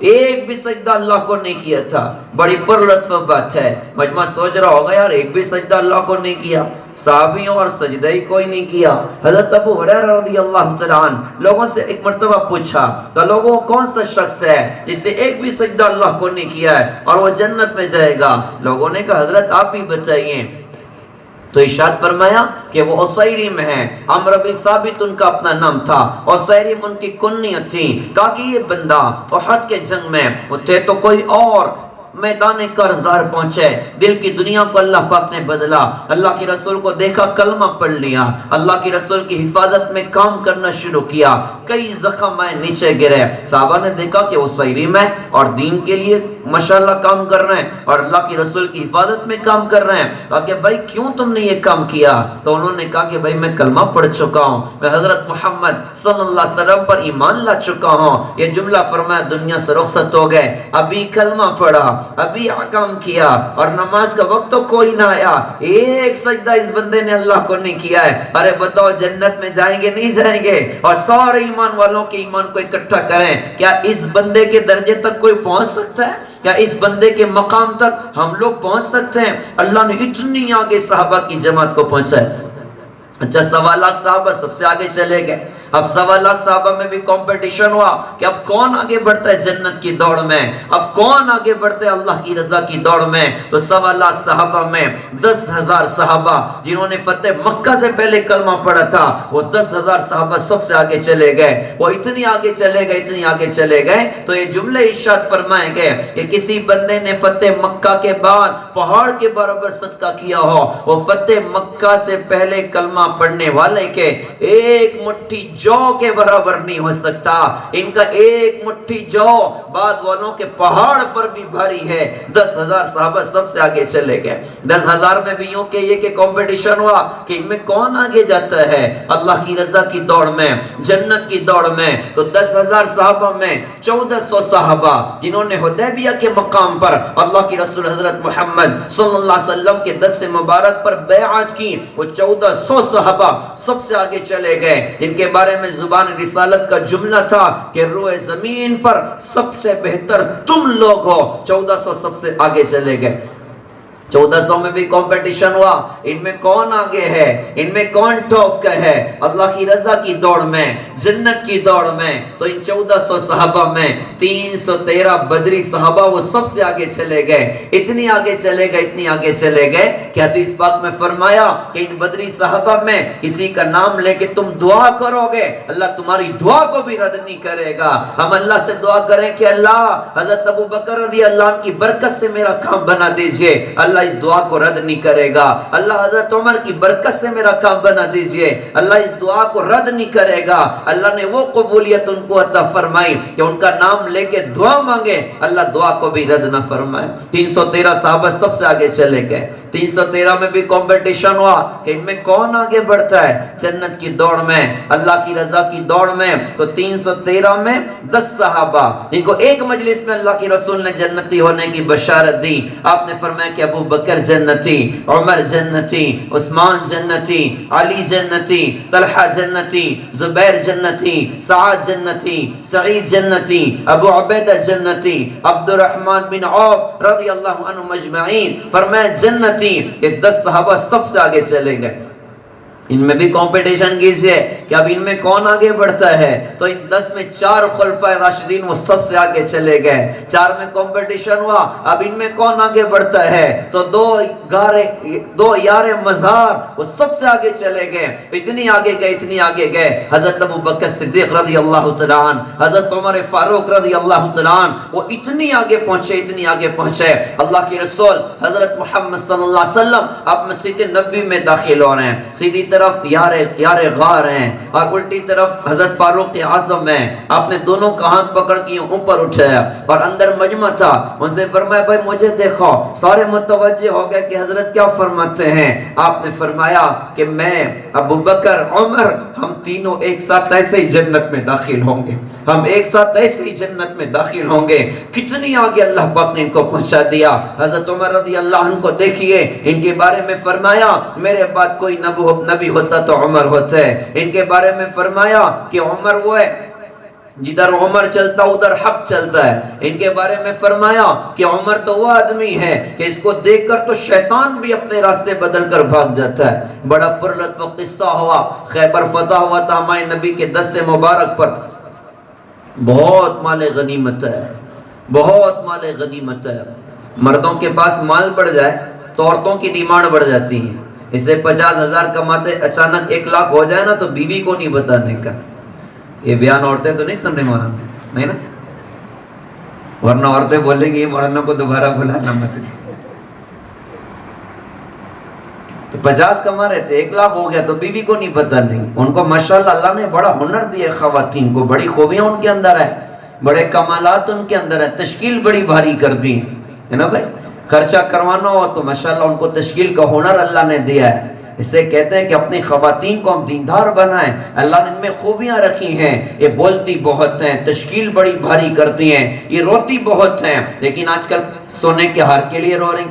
ایک بھی سجدہ اللہ کو نہیں کیا تھا. بڑی پر لطف بات ہے. مجمع سوچ رہا ہوگا یار ایک بھی سجدہ اللہ کو نہیں کیا، صحابیوں اور سجدہ ہی کوئی نہیں کیا. حضرت ابو ہریرہ رضی اللہ تعالیٰ عنہ لوگوں سے ایک مرتبہ پوچھا تو لوگوں کون سا شخص ہے جس نے ایک بھی سجدہ اللہ کو نہیں کیا ہے اور وہ جنت میں جائے گا؟ لوگوں نے کہا حضرت آپ ہی بتائیے. تو ارشاد فرمایا کہ وہ اسیرم ہیں، عمرو بن ثابت ان کا اپنا نام تھا، اسیرم ان کی کنیت تھی. کہا کہ یہ بندہ احد کے جنگ میں تھے تو کوئی اور میدان کارزار پہنچے، دل کی دنیا کو اللہ پاک نے بدلا، اللہ کے رسول کو دیکھا کلمہ پڑھ لیا، اللہ کے رسول کی حفاظت میں کام کرنا شروع کیا، کئی زخم آئے نیچے گرے. صحابہ نے دیکھا کہ وہ اسیرم ہے اور دین کے لیے ماشاءاللہ کام کر رہے ہیں اور اللہ کے رسول کی حفاظت میں کام کر رہے ہیں. کہا کہ بھائی کیوں تم نے یہ کام کیا؟ تو انہوں نے کہا کہ بھائی میں کلمہ پڑھ چکا ہوں، میں حضرت محمد صلی اللہ علیہ وسلم پر ایمان لا چکا ہوں. یہ جملہ فرمایا دنیا سے رخصت ہو گئے، ابھی کلمہ پڑھا، ابھی احکام کیا اور نماز کا وقت تو کوئی نہ آیا، ایک سجدہ اس بندے نے اللہ کو نہیں کیا ہے. ارے بتاؤ جنت میں جائیں گے نہیں جائیں گے؟ اور سارے ایمان والوں کے ایمان کو اکٹھا کریں، کیا اس بندے کے درجے تک کوئی پہنچ سکتا ہے؟ کیا اس بندے کے مقام تک ہم لوگ پہنچ سکتے ہیں؟ اللہ نے اتنی آگے صحابہ کی جماعت کو پہنچا ہے. اچھا 1.25 صحابہ سب سے آگے چلے گئے. اب 1.25 صحابہ میں بھی کمپٹیشن ہوا کہ اب کون آگے بڑھتا ہے جنت کی دوڑ میں, اب کون آگے بڑھتا ہے اللہ کی رضا کی دوڑ میں. تو 1.25 صحابہ میں 10,000 صحابہ جنہوں نے فتح مکہ سے پہلے کلمہ پڑھا تھا, وہ 10,000 صحابہ سب سے آگے چلے گئے. وہ اتنی آگے چلے گئے, اتنی آگے چلے گئے تو یہ جملے ارشاد فرمائے گئے کہ کسی بندے نے فتح مکہ کے بعد پہاڑ کے برابر صدقہ کیا ہو, وہ فتح مکہ سے پہلے کلمہ پڑھنے والے کے ایک مٹھی جو کے برابر نہیں ہو سکتا. ان کا ایک مٹھی جو بعد والوں کے پہاڑ پر بھی بھاری ہے. 10,000 صحابہ سب سے آگے چلے گئے. 10,000 میں بھی یوں کہ یہ کہ کمپٹیشن ہوا کہ ان میں کون آگے جاتا ہے اللہ کی رضا کی دوڑ میں, جنت کی دوڑ میں. تو 10,000 صحابہ میں 1400 صحابہ جنہوں نے حدیبیہ کے مقام پر اللہ کی رسول حضرت محمد صلی اللہ علیہ وسلم کے دست مبارک پر بیعت کی, وہ 1400 صحابہ سب سے آگے چلے گئے. ان کے بارے میں زبان رسالت کا جملہ تھا کہ روئے زمین پر سب سے بہتر تم لوگ ہو. 1400 سب سے آگے چلے گئے. 1400 میں بھی کمپٹیشن ہوا, ان میں کون آگے ہے, ان میں کون ٹاپ کا ہے اللہ کی رضا کی دوڑ میں, جنت کی دوڑ میں. تو ان 1400 صحابہ میں 313 بدری صحابہ وہ سب سے آگے چلے گئے. اتنی آگے چلے گئے, اتنی آگے چلے گئے کہ حدیث پاک میں فرمایا کہ ان بدری صحابہ میں کسی کا نام لے کے تم دعا کرو گے, اللہ تمہاری دعا کو بھی رد نہیں کرے گا. ہم اللہ سے دعا کریں کہ اللہ حضرت ابو بکر رضی اللہ عنہ کی برکت سے میرا کام بنا دیجئے, اللہ اس دعا کو رد نہیں کرے گا. اللہ حضرت عمر کی برکت سے میرا کام بنا دیجئے, اللہ اس دعا کو رد نہیں کرے گا. اللہ نے وہ قبولیت ان کو عطا فرمائی کہ ان کا نام لے کے دعا مانگے, اللہ دعا کو بھی رد نہ فرمائے. 313 صحابہ سب سے آگے چلے گئے. 313 میں بھی کمپٹیشن ہوا کہ ان میں کون آگے بڑھتا ہے جنت کی دوڑ میں, اللہ کی رضا کی دوڑ میں. تو 313 میں 10 صحابہ, ان کو ایک مجلس میں اللہ کی رسول نے جنتی ہونے کی بشارت دی. آپ نے فرمایا کہ ابو بکر جنتی, عمر جنتی, عثمان جنتی, علی جنتی, طلحہ جنتی, زبیر جنتی, سعد جنتی, سعید جنتی, ابو عبیدہ جنتی, عبد الرحمن بن عوف رضی اللہ عنہ مجمعین. فرمایا جنتی. یہ 10 صحابہ سب سے آگے چلے گئے. ان میں بھی کمپٹیشن کیجئے کہ اب ان میں کون آگے بڑھتا ہے. تو ان 10 میں 4 خلفائے راشدین وہ سب سے آگے چلے گئے. 4 میں کمپٹیشن ہوا, اب ان میں کون آگے بڑھتا ہے. تو دو یار مزار وہ سب سے آگے چلے گئے. اتنی آگے گئے, اتنی آگے گئے, حضرت ابو بکر صدیق رضی اللہ تعالیٰ عنہ, حضرت عمر فاروق رضی اللہ تعالیٰ عنہ, وہ اتنی آگے پہنچے, اتنی آگے پہنچے. اللہ کی رسول حضرت محمد صلی اللہ علیہ وسلم اب مسجد نبوی میں داخل ہو رہے ہیں. سیدھی طرف یار غار ہیں اور الٹی طرف حضرت فاروق اعظم ہیں. آپ نے دونوں کا ہاتھ پکڑ کے اوپر اٹھایا اور اندر مجمع تھا. ان سے فرمایا بھائی مجھے دیکھو. سارے متوجہ ہو گئے کہ حضرت کیا فرماتے ہیں. آپ نے فرمایا کہ میں, ابو بکر, عمر, ہم تینوں ایک ساتھ ایسے ہی جنت میں داخل ہوں گے, ہم ایک ساتھ ایسے ہی جنت میں داخل ہوں گے. کتنی آگے اللہ پاک نے ان کو پہنچا دیا. حضرت عمر رضی اللہ عنہ کو دیکھیے, ان کے بارے میں فرمایا میرے بعد کوئی نبی ہوتا تو عمر ہوتا ہے. ان کے بارے میں فرمایا کہ عمر وہ ہے جدھر عمر چلتا ادھر حق چلتا ہے. ان کے بارے میں فرمایا کہ عمر تو وہ آدمی ہے کہ اس کو دیکھ کر تو شیطان بھی اپنے راستے بدل کر بھاگ جاتا ہے. بڑا پرلطف قصہ ہوا, خیبر فتح ہوا تھا ہمارے نبی کے دست مبارک پر. بہت مال غنیمت ہے, بہت مال غنیمت ہے. مردوں کے پاس مال بڑھ جائے تو عورتوں کی ڈیمانڈ بڑھ جاتی ہے. اسے 50,000 کماتے, اچانک 1 لاکھ ہو جائے نا تو بیوی کو نہیں بتانے کا. یہ بیان عورتیں تو نہیں سمجھے مولانا, نہیں نا, ورنہ عورتیں بولیں گی مولانا کو دوبارہ بلانا مت. تو 50 کما رہے تھے, 1 لاکھ ہو گیا تو بیوی کو نہیں پتا. نہیں, ان کو ماشاءاللہ اللہ نے بڑا ہنر دیا. خواتین کو بڑی خوبیاں ان کے اندر ہے, بڑے کمالات ان کے اندر ہے. تشکیل بڑی بھاری کر دی ہے نا بھائی. خرچہ کروانا ہو تو ماشاءاللہ ان کو تشکیل کا ہنر اللہ نے دیا ہے. اس سے کہتے ہیں کہ اپنی خواتین کو ہم دیندار بنائیں. اللہ نے ان میں خوبیاں رکھی ہیں. یہ بولتی بہت ہیں, تشکیل بڑی بھاری کرتی ہیں, یہ روتی بہت ہیں. لیکن آج کل سونے کے ہار کے لیے رو رہی,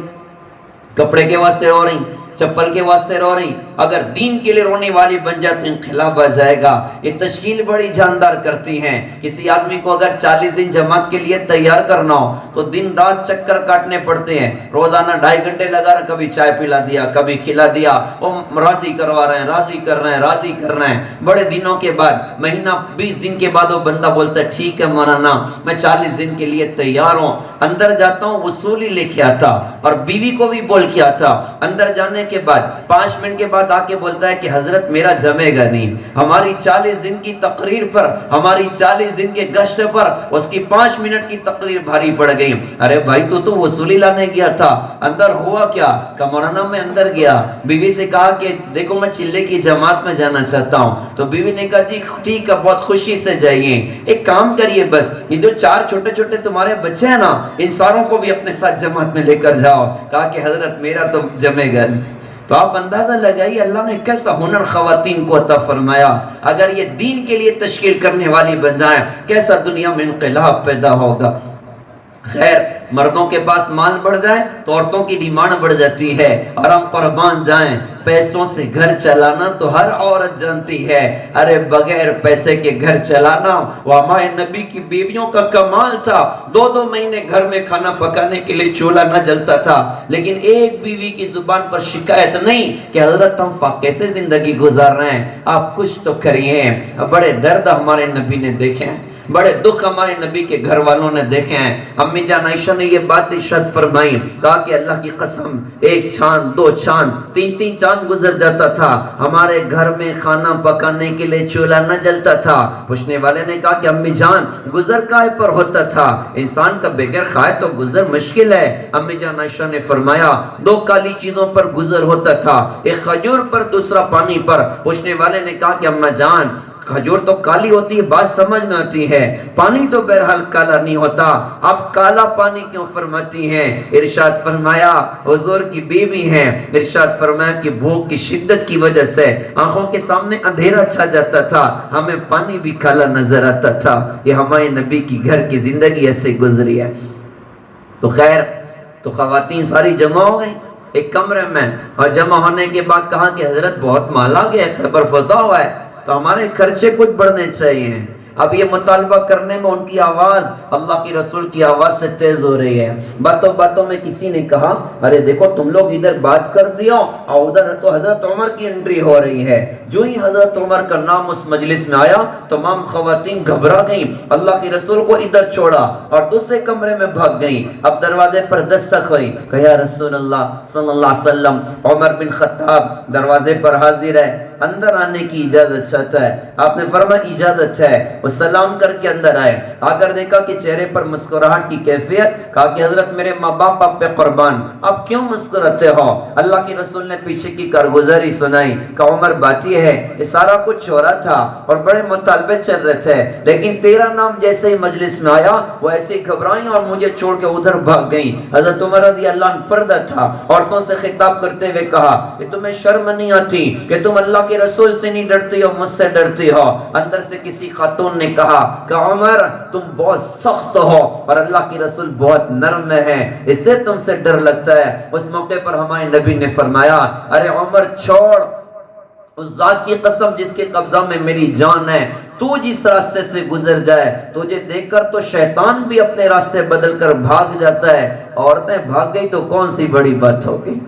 کپڑے کے واسطے رو رہی, چپل کے واسطے رو رہی، اگر دین کے لیے رونے والی بن جائے تو انقلاب آ جائے گا۔ یہ تشکیل بڑی جاندار کرتی ہیں۔ کسی آدمی کو اگر 40 دن جماعت کے لیے تیار کرنا ہو تو دن رات چکر کاٹنے پڑتے ہیں، روزانہ 2.5 گھنٹے لگا رہا، کبھی چائے پلا دیا، کبھی کھلا دیا، وہ راضی کروا رہے ہیں، راضی کر رہے ہیں، راضی کر رہے ہیں۔ بڑے دنوں کے بعد، مہینہ 20 دن کے بعد وہ بندہ بولتا ہے ٹھیک ہے مولانا میں 40 دن کے لیے تیار ہوں۔ اندر جاتا ہوں وصولی لے کے آتا اور بیوی کو بھی بول کے آتا۔ اندر جانے کے بعد 5 منٹ کے بعد آ کے بولتا ہے کہ حضرت میرا جمے گا نہیں، ہماری 40 دن کی تقریر پر، ہماری 40 دن کے گشت پر اس کی 5 منٹ کی تقریر بھاری پڑ گئی۔ ارے بھائی تو وصولی لانے گیا تھا، اندر ہوا کیا؟ کہ مولانا میں اندر گیا، بیوی سے کہا کہ دیکھو میں چلے کی جماعت میں جانا چاہتا ہوں، تو بیوی نے کہا جی ٹھیک ہے بہت خوشی سے جائیے، ایک کام کریے بس یہ جو 4 چھوٹے چھوٹے تمہارے بچے ہیں نا ان ساروں کو بھی اپنے ساتھ جماعت میں لے کر جاؤ۔ کہا کہ حضرت میرا تو جمے گا نہیں۔ تو آپ اندازہ لگائیے اللہ نے کیسا ہنر خواتین کو عطا فرمایا۔ اگر یہ دین کے لیے تشکیل کرنے والی بن جائیں کیسا دنیا میں انقلاب پیدا ہوگا۔ خیر مردوں کے پاس مال بڑھ جائے تو عورتوں کی ڈیمانڈ بڑھ جاتی ہے، اور ہم قربان جائیں پیسوں سے گھر چلانا تو ہر عورت جانتی ہے، ارے بغیر پیسے کے گھر چلانا وہ ہمارے نبی کی بیویوں کا کمال تھا۔ 2 مہینے گھر میں کھانا پکانے کے لیے چولہا نہ جلتا تھا، لیکن ایک بیوی کی زبان پر شکایت نہیں کہ حضرت ہم فاقے سے زندگی گزار رہے ہیں، آپ کچھ تو کریے۔ بڑے درد ہمارے نبی نے دیکھے ہیں، بڑے دکھ ہمارے نبی کے گھر والوں نے دیکھے ہیں۔ امی جان عائشہ نے یہ بات ارشاد فرمائی، کہا کہ اللہ کی قسم 1 چاند 2 چاند 3 چاند گزر جاتا تھا، ہمارے گھر میں کھانا پکانے کے لیے چولہا نہ جلتا تھا۔ پوچھنے والے نے کہا کہ امی جان گزر کائے پر ہوتا تھا؟ انسان کا بغیر کھائے تو گزر مشکل ہے۔ امی جان عائشہ نے فرمایا 2 کالی چیزوں پر گزر ہوتا تھا، ایک کھجور پر دوسرا پانی پر۔ پوچھنے والے نے کہا کہ اما جان کھجور تو کالی ہوتی ہے، بات سمجھ میں آتی ہے، پانی تو بہرحال کالا نہیں ہوتا، آپ کالا پانی کیوں فرماتی ہیں؟ ارشاد فرمایا حضور کی بیوی ہیں، ارشاد فرمایا کہ بھوک کی شدت کی وجہ سے آنکھوں کے سامنے اندھیرا چھا جاتا تھا، ہمیں پانی بھی کالا نظر آتا تھا۔ یہ ہمارے نبی کی گھر کی زندگی ایسے گزری ہے۔ تو خیر تو خواتین ساری جمع ہو گئی ایک کمرے میں، اور جمع ہونے کے بعد کہا کہ حضرت بہت مال آ گیا، خبر فتح ہوا ہے تو ہمارے خرچے کچھ بڑھنے چاہیے۔ اب یہ مطالبہ کرنے میں ان کی آواز اللہ کی رسول کی آواز سے تیز ہو رہی ہے۔ باتوں باتوں میں کسی نے کہا ارے دیکھو تم لوگ ادھر بات کر دیا اور ادھر تو حضرت عمر کی انٹری ہو رہی ہے۔ جو ہی حضرت عمر کا نام اس مجلس میں آیا تمام خواتین گھبرا گئیں، اللہ کی رسول کو ادھر چھوڑا اور دوسرے کمرے میں بھاگ گئیں۔ اب دروازے پر دستک ہوئی کہ یا رسول اللہ صلی اللہ علیہ وسلم، عمر بن خطاب دروازے پر حاضر ہے، اندر آنے کی اجازت چاہتا ہے۔ آپ نے فرمایا اجازت ہے۔ وہ سلام کر کے اندر آئے، آ کر دیکھا کہ چہرے پر مسکراہٹ کی کیفیت، کہا کہ حضرت میرے ماں باپ آپ پہ قربان، آپ کیوں مسکراتے ہو؟ اللہ کی رسول نے پیچھے کی کارگزاری سنائی کہ عمر بات یہ ہے یہ سارا کچھ ہو رہا تھا اور بڑے مطالبے چل رہے تھے، لیکن تیرا نام جیسے ہی مجلس میں آیا وہ ایسے گھبرائیں اور مجھے چھوڑ کے ادھر بھاگ گئیں۔ حضرت عمر رضی اللہ عنہ پردہ تھا، عورتوں سے خطاب کرتے ہوئے کہا کہ تمہیں شرم نہیں آتی کہ تم اللہ کے رسول سے نہیں ڈرتی ہو، مجھ سے ڈرتی ہو؟ اندر سے کسی خاتون نے کہا کہ عمر تم بہت سخت ہو اور اللہ کی رسول بہت نرم ہے، اس سے تم سے ڈر لگتا ہے۔ اس موقع پر ہمارے نبی نے فرمایا ارے عمر چھوڑ، اس ذات کی قسم جس کے قبضہ میں میری جان ہے، تو جس راستے سے گزر جائے تجھے دیکھ کر تو شیطان بھی اپنے راستے بدل کر بھاگ جاتا ہے، عورتیں بھاگ گئی تو کون سی بڑی بات ہوگی؟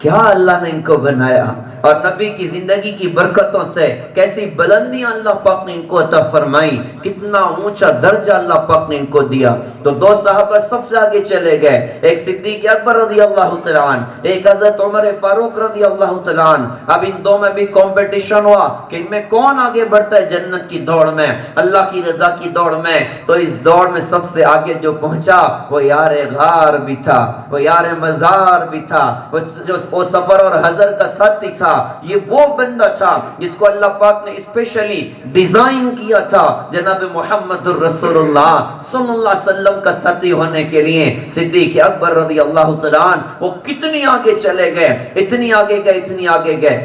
کیا اللہ نے ان کو بنایا، اور نبی کی زندگی کی برکتوں سے کیسی بلندیاں اللہ پاک نے ان کو عطا فرمائی، کتنا اونچا درجہ اللہ پاک نے ان کو دیا۔ تو 2 صحابہ سب سے آگے چلے گئے، ایک صدیق اکبر رضی اللہ تعالیٰ عنہ، ایک حضرت عمر فاروق رضی اللہ تعالیٰ عنہ۔ اب ان دو میں بھی کمپٹیشن ہوا کہ ان میں کون آگے بڑھتا ہے جنت کی دوڑ میں، اللہ کی رضا کی دوڑ میں۔ تو اس دوڑ میں سب سے آگے جو پہنچا وہ یار غار بھی تھا، وہ یار مزار بھی تھا، وہ سفر اور حضر کا ساتھی تھا۔ یہ وہ بندہ تھا جس کو اللہ پاک نے اسپیشلی ڈیزائن کیا تھا جناب محمد الرسول اللہ صلی اللہ علیہ وسلم کا ساتھی ہونے کے لیے۔ صدیق اکبر رضی اللہ تعالیٰ عنہ وہ کتنی آگے چلے گئے، اتنی آگے گئے، اتنی آگے گئے۔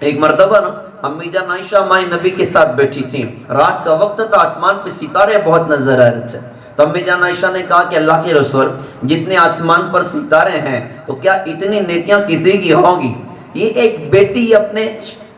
ایک مرتبہ نا امی جان عائشہ مائیں نبی کے ساتھ بیٹھی تھی، رات کا وقت تھا، آسمان پہ ستارے بہت نظر آ رہے تھے۔ تو امی جان عائشہ نے کہا کہ اللہ کے رسول جتنے آسمان پر ستارے ہیں تو کیا اتنی نیکیاں کسی کی ہوگی؟ یہ ایک بیٹی اپنے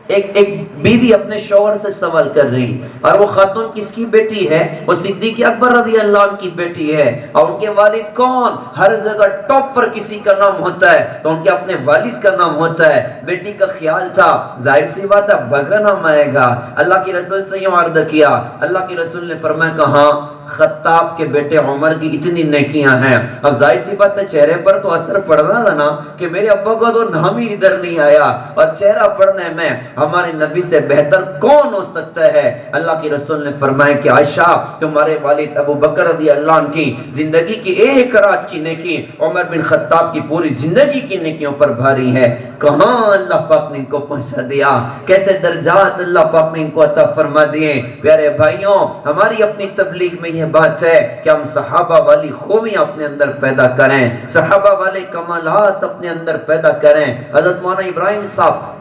ایک بیوی اپنے شوہر سے سوال کر رہی، اور وہ خاتون کس کی بیٹی ہے؟ وہ صدیق اکبر رضی اللہ عنہ کی بیٹی ہے۔ اور ان کے والد کون؟ ہر جگہ ٹاپ پر کسی کا نام ہوتا ہے تو ان کے اپنے والد کا نام ہوتا ہے۔ بیٹی کا خیال تھا، ظاہر سی بات ہے بغیر نام آئے گا۔ اللہ کے رسول سے یوں عرض کیا، اللہ کے رسول نے فرمایا کہاں؟ خطاب کے بیٹے عمر کی اتنی نیکیاں ہیں۔ اب ظاہر سی بات ہے چہرے پر تو اثر پڑ رہا تھا نا کہ میرے ابا کا تو نام ہی ادھر نہیں آیا، اور چہرہ پڑھنے میں ہمارے نبی سے بہتر کون ہو سکتا ہے؟ اللہ کے رسول نے فرمایا کہ عائشہ تمہارے والد ابو بکر رضی اللہ عنہ کی زندگی کی ایک رات کی نیکی عمر بن خطاب کی پوری زندگی کی نیکیوں پر بھاری ہے۔ کہاں اللہ پاک نے ان کو پہنچا دیا، کیسے درجات اللہ پاک نے ان کو عطا فرما دیے۔ پیارے بھائیوں، ہماری اپنی تبلیغ میں یہ بات ہے کہ ہم صحابہ والی خوبیاں اپنے اندر پیدا کریں، صحابہ والے کمالات اپنے اندر پیدا کریں۔ حضرت مولانا ابراہیم صاحب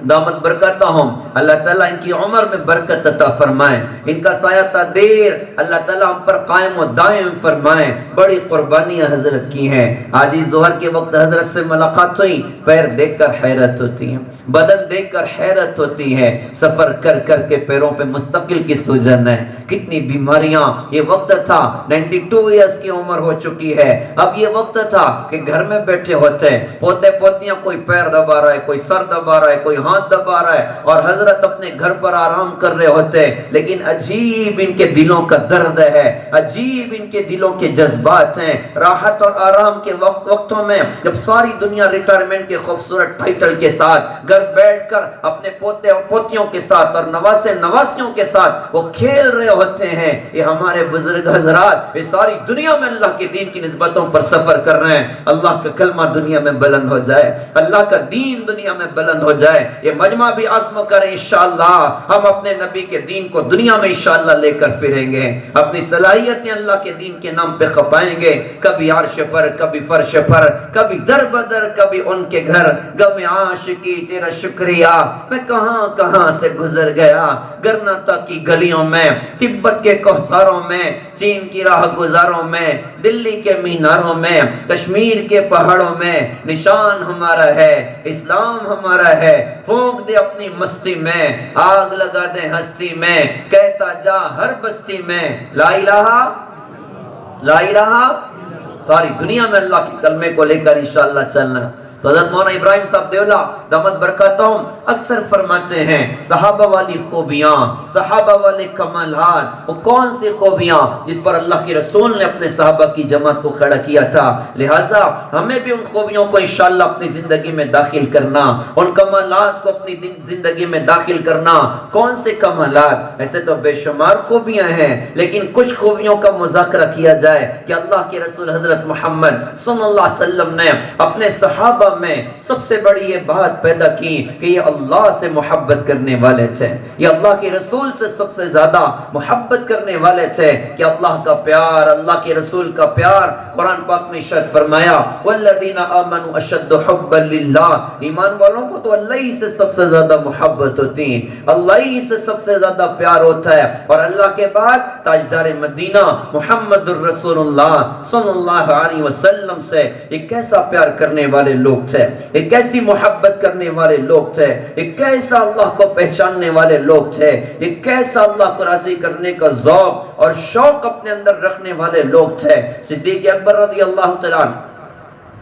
دامت برکاتہم، اللہ تعالیٰ ان کی عمر میں برکت عطا فرمائیں، ان کا سایہ تا دیر اللہ تعالیٰ ہم پر قائم و دائم فرمائیں۔ بڑی قربانیاں حضرت کی ہیں۔ آج ہی ظہر کے وقت حضرت سے ملاقات ہوئی، پیر دیکھ کر حیرت ہوتی ہے، بدن دیکھ کر حیرت ہوتی ہے۔ سفر کر کر کے پیروں پہ مستقل کی سوجن ہے، کتنی بیماریاں۔ یہ وقت تھا 92 ایئرس کی عمر ہو چکی ہے، اب یہ وقت تھا کہ گھر میں بیٹھے ہوتے ہیں، پوتے پوتیاں کوئی پیر دبا رہا ہے، کوئی سر دبا رہا ہے، کوئی ہاتھ دبا رہا ہے، اور حضرت اپنے گھر پر آرام کر رہے ہوتے ہیں۔ لیکن عجیب ان کے دلوں کا درد ہے، عجیب ان کے دلوں کے جذبات ہیں۔ راحت اور آرام کے وقتوں میں جب ساری دنیا ریٹائرمنٹ کے خوبصورت ٹائٹل کے ساتھ گھر بیٹھ کر اپنے پوتے اور پوتیوں کے ساتھ اور نواسے نواسیوں کے ساتھ وہ کھیل رہے ہوتے ہیں، یہ ہمارے بزرگ حضرات یہ ساری دنیا میں اللہ کے دین کی نسبتوں پر سفر کر رہے ہیں۔ اللہ کا کلمہ دنیا میں بلند ہو جائے، اللہ کا دین دنیا میں بلند ہو جائے۔ یہ مجمع بھی عزم کریں انشاءاللہ ہم اپنے نبی کے دین کو دنیا میں انشاءاللہ لے کر پھریں گے، اپنی صلاحیتیں اللہ کے دین کے نام پہ کھپائیں گے، کبھی عرش پر، کبھی فرش پر، کبھی در بدر، کبھی ان کے گھر۔ غم عاشقی تیرا شکریہ میں کہاں کہاں سے گزر گیا، گرناتا کی گلیوں میں، تبت کے کوثروں میں، چین کی راہ گزاروں میں، دلی کے میناروں میں، کشمیر کے پہاڑوں میں نشان ہمارا ہے، اسلام ہمارا ہے۔ پھونک دے اپنی مستی میں، آگ لگا دے ہستی میں، کہتا جا ہر بستی میں لا الہ لا الہ۔ ساری دنیا میں اللہ کے کلمے کو لے کر انشاءاللہ چلنا۔ تو حضرت مولانا ابراہیم صاحب دیولا دامت برکاتہم اکثر فرماتے ہیں صحابہ والی خوبیاں، صحابہ والے کمالات، وہ کون سی خوبیاں جس پر اللہ کے رسول نے اپنے صحابہ کی جماعت کو کھڑا کیا تھا۔ لہٰذا ہمیں بھی ان خوبیوں کو انشاءاللہ اپنی زندگی میں داخل کرنا، ان کمالات کو اپنی زندگی میں داخل کرنا۔ کون سے کمالات؟ ایسے تو بے شمار خوبیاں ہیں، لیکن کچھ خوبیوں کا مذاکرہ کیا جائے کہ اللہ کے رسول حضرت محمد صلی اللہ علیہ وسلم نے اپنے صحابہ میں سب سے بڑی یہ بات پیدا کی کہ یہ اللہ سے محبت کرنے والے تھے، یہ اللہ کے رسول سے سب سے زیادہ محبت کرنے والے تھے کہ اللہ کا پیار، اللہ کے رسول کا پیار۔ قرآن پاک میں ارشاد فرمایا والذین آمنوا اشد حبا للہ، ایمان والوں کو تو اللہ ہی سے سب سے زیادہ محبت ہوتی ہے، اللہ ہی سے سب سے زیادہ پیار ہوتا ہے۔ اور اللہ کے بعد تاجدار مدینہ محمد الرسول اللہ صلی اللہ علیہ وسلم سے یہ کیسا پیار کرنے والے لوگ تھے، ایک ایسی محبت کرنے والے لوگ تھے، ایک کیسا اللہ کو پہچاننے والے لوگ تھے، ایک کیسا اللہ کو راضی کرنے کا ذوق اور شوق اپنے اندر رکھنے والے لوگ تھے۔ صدیق اکبر رضی اللہ تعالیٰ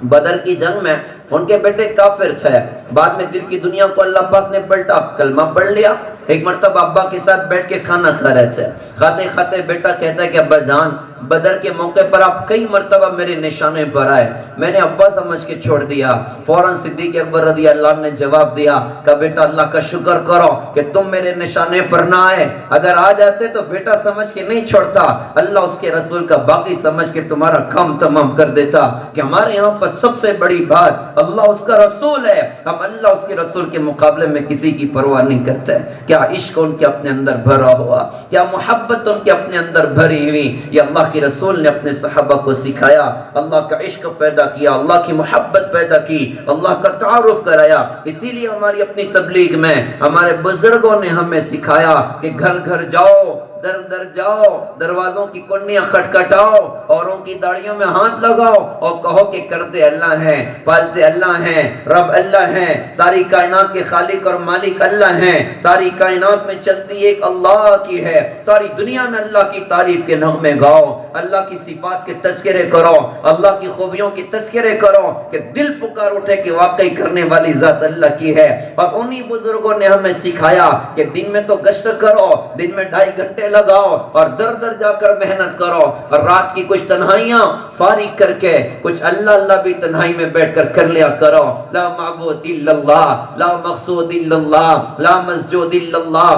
بدر کی جنگ میں ان کے بیٹے کافر تھے، بعد میں دل کی دنیا کو اللہ پاک نے پلٹا، کلمہ پڑھ لیا۔ ایک مرتبہ ابا کے ساتھ بیٹھ کے کھانا کھا رہے تھے، کھاتے کھاتے بیٹا کہتا ہے کہ ابا جان بدر کے موقع پر آپ کئی مرتبہ میرے نشانے پر آئے، میں نے ابا سمجھ کے چھوڑ دیا۔ فوراً صدیق اکبر رضی اللہ عنہ نے جواب دیا کہ بیٹا اللہ کا شکر کرو کہ تم میرے نشانے پر نہ آئے، اگر آ جاتے تو بیٹا سمجھ کے نہیں چھوڑتا، اللہ اس کے رسول کا باقی سمجھ کے تمہارا کام تمام کر دیتا۔ کہ ہمارے یہاں پر سب سے بڑی بات اللہ اس کا رسول ہے، ہم اللہ اس کے رسول کے مقابلے میں کسی کی پرواہ نہیں کرتے۔ کیا عشق ان کے اپنے اندر بھرا ہوا، کیا محبت ان کے اپنے اندر بھری ہوئی، یہ اللہ کے رسول نے اپنے صحابہ کو سکھایا، اللہ کا عشق پیدا کیا، اللہ کی محبت پیدا کی، اللہ کا تعارف کرایا۔ اسی لیے ہماری اپنی تبلیغ میں ہمارے بزرگوں نے ہمیں سکھایا کہ گھر گھر جاؤ، در در جاؤ، دروازوں کی کنیاں کھٹکھٹاؤ، اوروں کی داڑیوں میں ہاتھ لگاؤ اور کہو کہ کرتے اللہ ہیں، پالتے اللہ ہیں، رب اللہ ہیں، ساری کائنات کے خالق اور مالک اللہ ہیں، ساری کائنات میں چلتی ایک اللہ کی ہے، ساری دنیا میں اللہ کی تعریف کے نغمے گاؤ، اللہ کی صفات کے تذکرے کرو، اللہ کی خوبیوں کے تذکرے کرو کہ دل پکار اٹھے کہ واقعی کرنے والی ذات اللہ کی ہے۔ اور انہی بزرگوں نے ہمیں سکھایا کہ دن میں تو گشت کرو، دن میں 2.5 گھنٹے لگاؤ اور در در جا کر محنت کرو، اور رات کی کچھ تنہائیاں فارغ کر کے کچھ اللہ اللہ بھی تنہائی میں بیٹھ کر کر لیا کرو۔ لا معبود الا اللہ، لا مقصود الا اللہ، لا مسجود الا اللہ،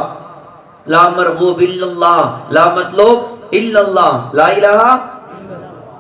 لا مرغوب الا اللہ، لا مطلوب الا اللہ، لا الہ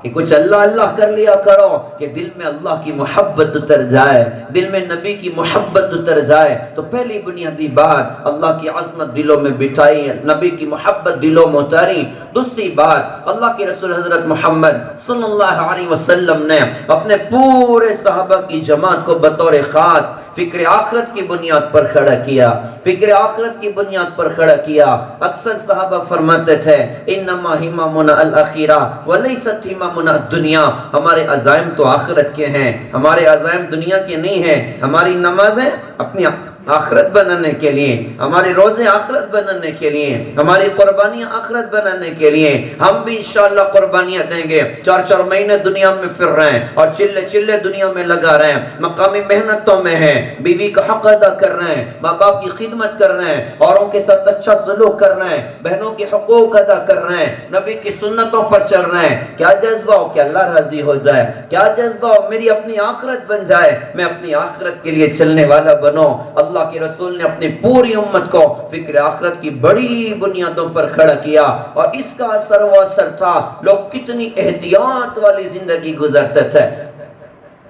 کہ کچھ اللہ اللہ کر لیا کرو کہ دل میں اللہ کی محبت اتر جائے، دل میں نبی کی محبت اتر جائے۔ تو پہلی بنیادی بات اللہ کی عظمت دلوں میں بٹھائی، نبی کی محبت دلوں میں اتاری۔ دوسری بات اللہ کے رسول حضرت محمد صلی اللہ علیہ وسلم نے اپنے پورے صحابہ کی جماعت کو بطور خاص فکر آخرت کی بنیاد پر کھڑا کیا، فکر آخرت کی بنیاد پر کھڑا کیا۔ اکثر صحابہ فرماتے تھے انما ہممنا الاخرہ ولیست ہممنا الدنیا، ہمارے عزائم تو آخرت کے ہیں، ہمارے عزائم دنیا کے نہیں ہیں۔ ہماری نمازیں اپنی آخرت بنانے کے لیے، ہمارے روزے آخرت بنانے کے لیے، ہماری قربانیاں آخرت بنانے کے لیے۔ ہم بھی انشاءاللہ قربانیاں دیں گے، 4 مہینے دنیا میں پھر رہے ہیں اور چلے دنیا میں لگا رہے ہیں، مقامی محنتوں میں ہیں، بیوی کا حق ادا کر رہے ہیں، ماں باپ کی خدمت کر رہے ہیں، اوروں کے ساتھ اچھا سلوک کر رہے ہیں، بہنوں کے حقوق ادا کر رہے ہیں، نبی کی سنتوں پر چل رہے ہیں۔ کیا جذبہ ہو کہ اللہ راضی ہو جائے، کیا جذبہ ہو میری اپنی آخرت بن جائے، میں اپنی آخرت کے لیے چلنے والا بنوں۔ اللہ کے رسول نے اپنی پوری امت کو فکر آخرت کی بڑی بنیادوں پر کھڑا کیا، اور اس کا اثر و اثر تھا لوگ کتنی احتیاط والی زندگی گزرتے تھے،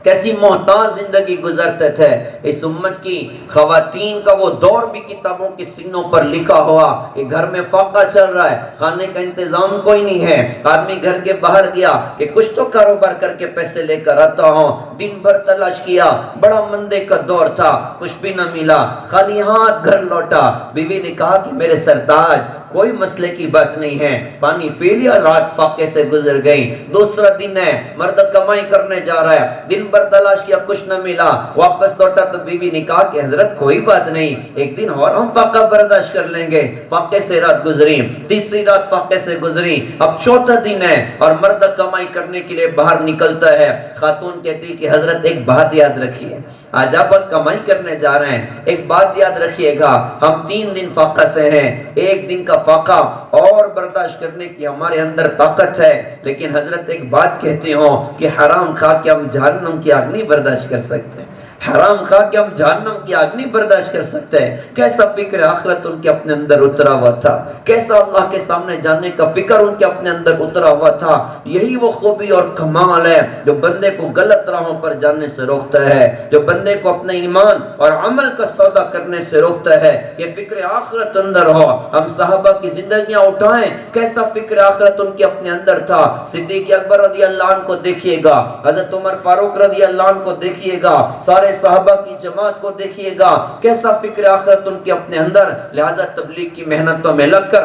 کیسی محتاط زندگی گزرتے تھے۔ اس امت کی خواتین کا وہ دور بھی کتابوں کے سینوں پر لکھا ہوا کہ گھر میں فاقہ چل رہا ہے، کھانے کا انتظام کوئی نہیں ہے، آدمی گھر کے باہر گیا کہ کچھ تو کاروبار کر کے پیسے لے کر آتا ہوں، دن بھر تلاش کیا، بڑا مندے کا دور تھا، کچھ بھی نہ ملا، خالی ہاتھ گھر لوٹا۔ بیوی نے کہا کہ میرے سرتاج کوئی مسئلے کی بات نہیں ہے، پانی پی لیا، رات فاقے سے گزر گئی۔ دوسرا دن ہے، مرد کمائی کرنے جا رہا ہے، دن بھر تلاش کیا، کچھ نہ ملا، واپس لوٹا تو بیوی نے کہا کہ حضرت کوئی بات نہیں، ایک دن اور ہم فاقہ برداشت کر لیں گے۔ فاقے سے رات گزری، تیسری رات فاقے سے گزری، اب چوتھا دن ہے اور مرد کمائی کرنے کے لیے باہر نکلتا ہے۔ خاتون کہتی کہ حضرت ایک بات یاد رکھیے، آج آپ کمائی کرنے جا رہے ہیں، ایک بات یاد رکھیے گا، ہم 3 دن فاقہ سے ہیں، ایک دن کا فاقہ اور برداشت کرنے کی ہمارے اندر طاقت ہے، لیکن حضرت ایک بات کہتی ہوں کہ حرام کھا کے ہم جہنم کی آگ نہیں برداشت کر سکتے، حرام کھا کے ہم جہنم کی آگ نہیں برداشت کر سکتے۔ کیسا فکر آخرت ان کے اپنے اندر اترا ہوا تھا، کیسا اللہ کے سامنے جانے کا فکر ان کے اپنے اندر اترا ہوا تھا۔ یہی وہ خوبی اور کمال ہے جو بندے کو غلط راہوں پر جانے سے روکتا ہے، جو بندے کو اپنے ایمان اور عمل کا سودا کرنے سے روکتا ہے۔ یہ فکر آخرت اندر ہو۔ ہم صحابہ کی زندگیاں اٹھائیں، کیسا فکر آخرت ان کے اپنے اندر تھا۔ صدیق اکبر رضی اللہ عنہ کو دیکھیے گا، حضرت عمر فاروق رضی اللہ عنہ کو دیکھیے گا، سارے صحابہ کی جماعت کو دیکھیے گا، کیسا فکر آخرت ان کے اپنے اندر۔ لہذا تبلیغ کی محنتوں میں لگ کر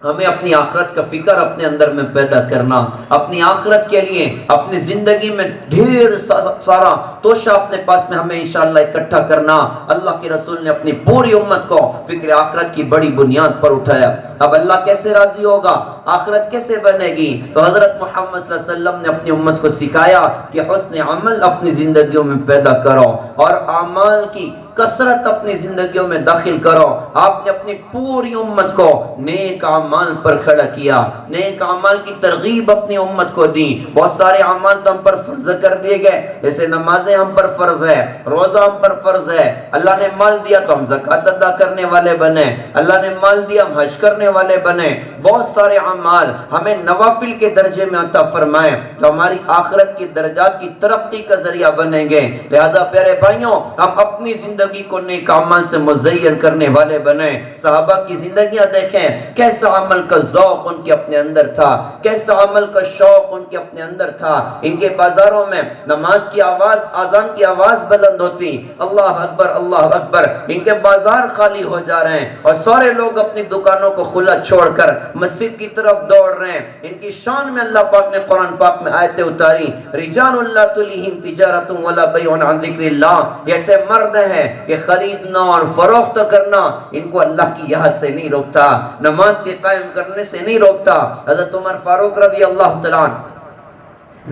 ہمیں اپنی آخرت کا فکر اپنے اندر میں پیدا کرنا، اپنی آخرت کے لیے اپنی زندگی میں ڈھیر سارا توشہ اپنے پاس میں ہمیں انشاءاللہ اکٹھا کرنا۔ اللہ کے رسول نے اپنی پوری امت کو فکر آخرت کی بڑی بنیاد پر اٹھایا۔ اب اللہ کیسے راضی ہوگا، آخرت کیسے بنے گی؟ تو حضرت محمد صلی اللہ علیہ وسلم نے اپنی امت کو سکھایا کہ حسن عمل اپنی زندگیوں میں پیدا کرو اور اعمال کی کثرت اپنی زندگیوں میں داخل کرو۔ آپ نے اپنی پوری امت کو نیک اعمال پر کھڑا کیا، نیک اعمال کی ترغیب اپنی امت کو دی۔ بہت سارے اعمال تو ہم پر فرض کر دیے گئے، جیسے نمازیں ہم پر فرض ہے، روزہ ہم پر فرض ہے۔ اللہ نے مال دیا تو ہم زکوٰۃ ادا کرنے والے بنے، اللہ نے مال دیا ہم حج کرنے والے بنے۔ بہت سارے اعمال ہمیں نوافل کے درجے میں عطا فرمائے جو ہماری آخرت کے درجات کی ترقی کا ذریعہ بنیں گے۔ لہذا پیارے بھائیوں، ہم اپنی زندگی کو نیک اعمال سے مزین کرنے والے بنیں۔ صحابہ کی زندگیاں دیکھیں، کیسا عمل کا ذوق ان کے اپنے اندر تھا، کیسا عمل کا شوق ان کے اپنے اندر تھا۔ ان کے بازاروں میں نماز کی آواز، اذان کی آواز بلند ہوتی، اللہ اکبر اللہ اکبر، ان کے بازار خالی ہو جا رہے ہیں اور سارے لوگ اپنی دکانوں کو کھلا چھوڑ کر مسجد کی طرف دوڑ رہے ہیں۔ ان کی شان میں اللہ پاک نے قرآن پاک میں آیتیں اتاری، رجال لا تلہم تجارت ولا بیع عن ذکر اللہ، ایسے مرد ہیں کہ خریدنا اور فروخت کرنا ان کو اللہ کی یاد سے نہیں روکتا، نماز کے قائم کرنے سے نہیں روکتا۔ حضرت عمر فاروق رضی اللہ تعالیٰ عنہ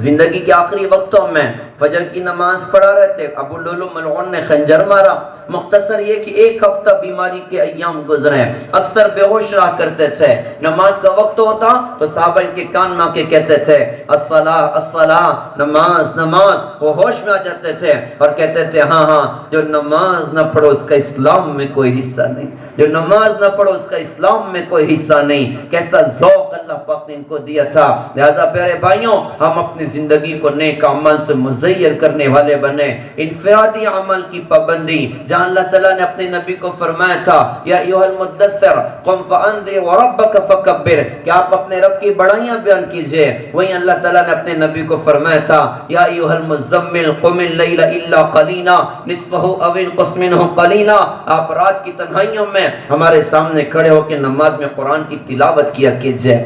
زندگی کے آخری وقتوں میں فجر کی نماز پڑھا رہے تھے، ابو لولو ملعون نے خنجر مارا۔ مختصر یہ کہ ایک ہفتہ بیماری کے ایام گزرے، اکثر بے ہوش رہا کرتے تھے۔ نماز کا وقت ہوتا تو صحابہ ان کے کان میں کے کہتے تھے الصلاۃ الصلاۃ، نماز نماز۔ وہ ہوش میں آ جاتے تھے اور کہتے تھے ہاں ہاں، جو نماز نہ پڑھو اس کا اسلام میں کوئی حصہ نہیں، جو نماز نہ پڑھو اس کا اسلام میں کوئی حصہ نہیں۔ کیسا ذوق اللہ پاک نے ان کو دیا تھا۔ لہذا پیارے بھائیوں، ہم اپنی زندگی کو نیک عمل سے مزین کرنے والے بنے۔ انفرادی عمل کی پابندی، جہاں اللہ تعالیٰ نے اپنے نبی کو فرمایا تھا یا ایھا المدثر قم فانذر وربک فکبر، کہ آپ اپنے رب کی بڑائیاں بیان کیجئے، وہیں اللہ تعالیٰ نے اپنے نبی کو فرمایا تھا یا ایھا المزمل قم اللیل الا قلیلا نصفہ او انقص منہ قلیلا، آپ رات کی تنہائیوں میں ہمارے سامنے کھڑے ہو کے نماز میں قرآن کی تلاوت کیا کیجئے۔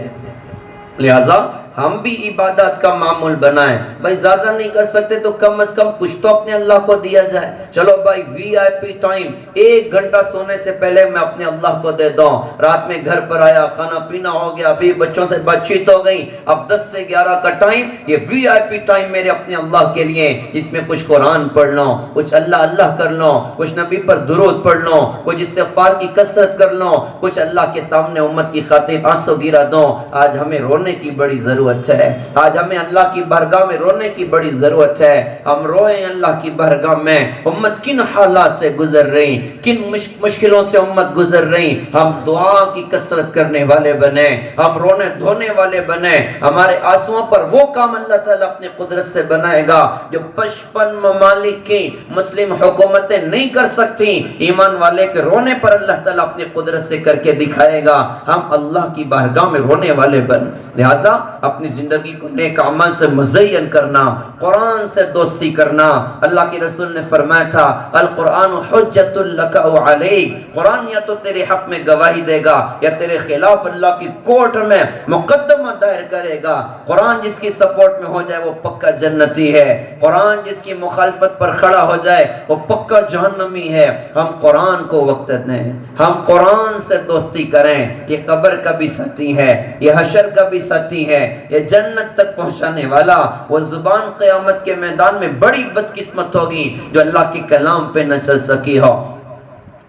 لہذا ہم بھی عبادات کا معمول بنائیں۔ بھائی زیادہ نہیں کر سکتے تو کم از کم کچھ تو اپنے اللہ کو دیا جائے۔ چلو بھائی وی آئی پی ٹائم، 1 گھنٹہ سونے سے پہلے میں اپنے اللہ کو دے دوں۔ رات میں گھر پر آیا، کھانا پینا ہو گیا، ابھی بچوں سے بات چیت ہو گئی، اب 10 سے 11 کا ٹائم، یہ وی آئی پی ٹائم میرے اپنے اللہ کے لیے، اس میں کچھ قرآن پڑھ لوں، کچھ اللہ اللہ کر لوں، کچھ نبی پر درود پڑھ لوں، کچھ استغفار کی کثرت کر لوں، کچھ اللہ کے سامنے امت کی خاطر آنسو گرا دوں۔ آج ہمیں رونے کی بڑی ضرورت ہے، آج ہمیں اللہ کی بارگاہ میں رونے کی بڑی ضرورت ہے۔ ہم روئیں اللہ کی بارگاہ میں، امت کن حالات سے گزر رہی، کن مشکلوں سے امت گزر رہی، ہم دعا کی کثرت کرنے والے بنے، ہم رونے دھونے والے بنے۔ ہمارے آنسوؤں پر وہ کام اللہ تعالیٰ اپنے قدرت سے بنائے گا جو 55 ممالک کی مسلم حکومتیں نہیں کر سکتی۔ ایمان والے کے رونے پر اللہ تعالیٰ اپنی قدرت سے کر کے دکھائے گا۔ ہم اللہ کی بارگاہ میں رونے والے بن، لہذا اپنی زندگی کو نیک عمل سے مزین کرنا، قرآن سے دوستی کرنا۔ اللہ کے رسول نے فرمایا تھا القرآن حجت لک او علیک، قرآن یا تو تیرے حق میں گواہی دے گا یا تیرے خلاف اللہ کی کورٹ میں مقدمہ دائر کرے گا۔ قرآن جس کی سپورٹ میں ہو جائے وہ پکا جنتی ہے، قرآن جس کی مخالفت پر کھڑا ہو جائے وہ پکا جہنمی ہے۔ ہم قرآن کو وقت دیں، ہم قرآن سے دوستی کریں۔ یہ قبر کا بھی ساتھی ہے، یہ حشر کا بھی ساتھی ہے، یہ جنت تک پہنچانے والا۔ وہ زبان قیامت کے میدان میں بڑی بدقسمت ہوگی جو اللہ کے کلام پہ نہ چل سکی ہو،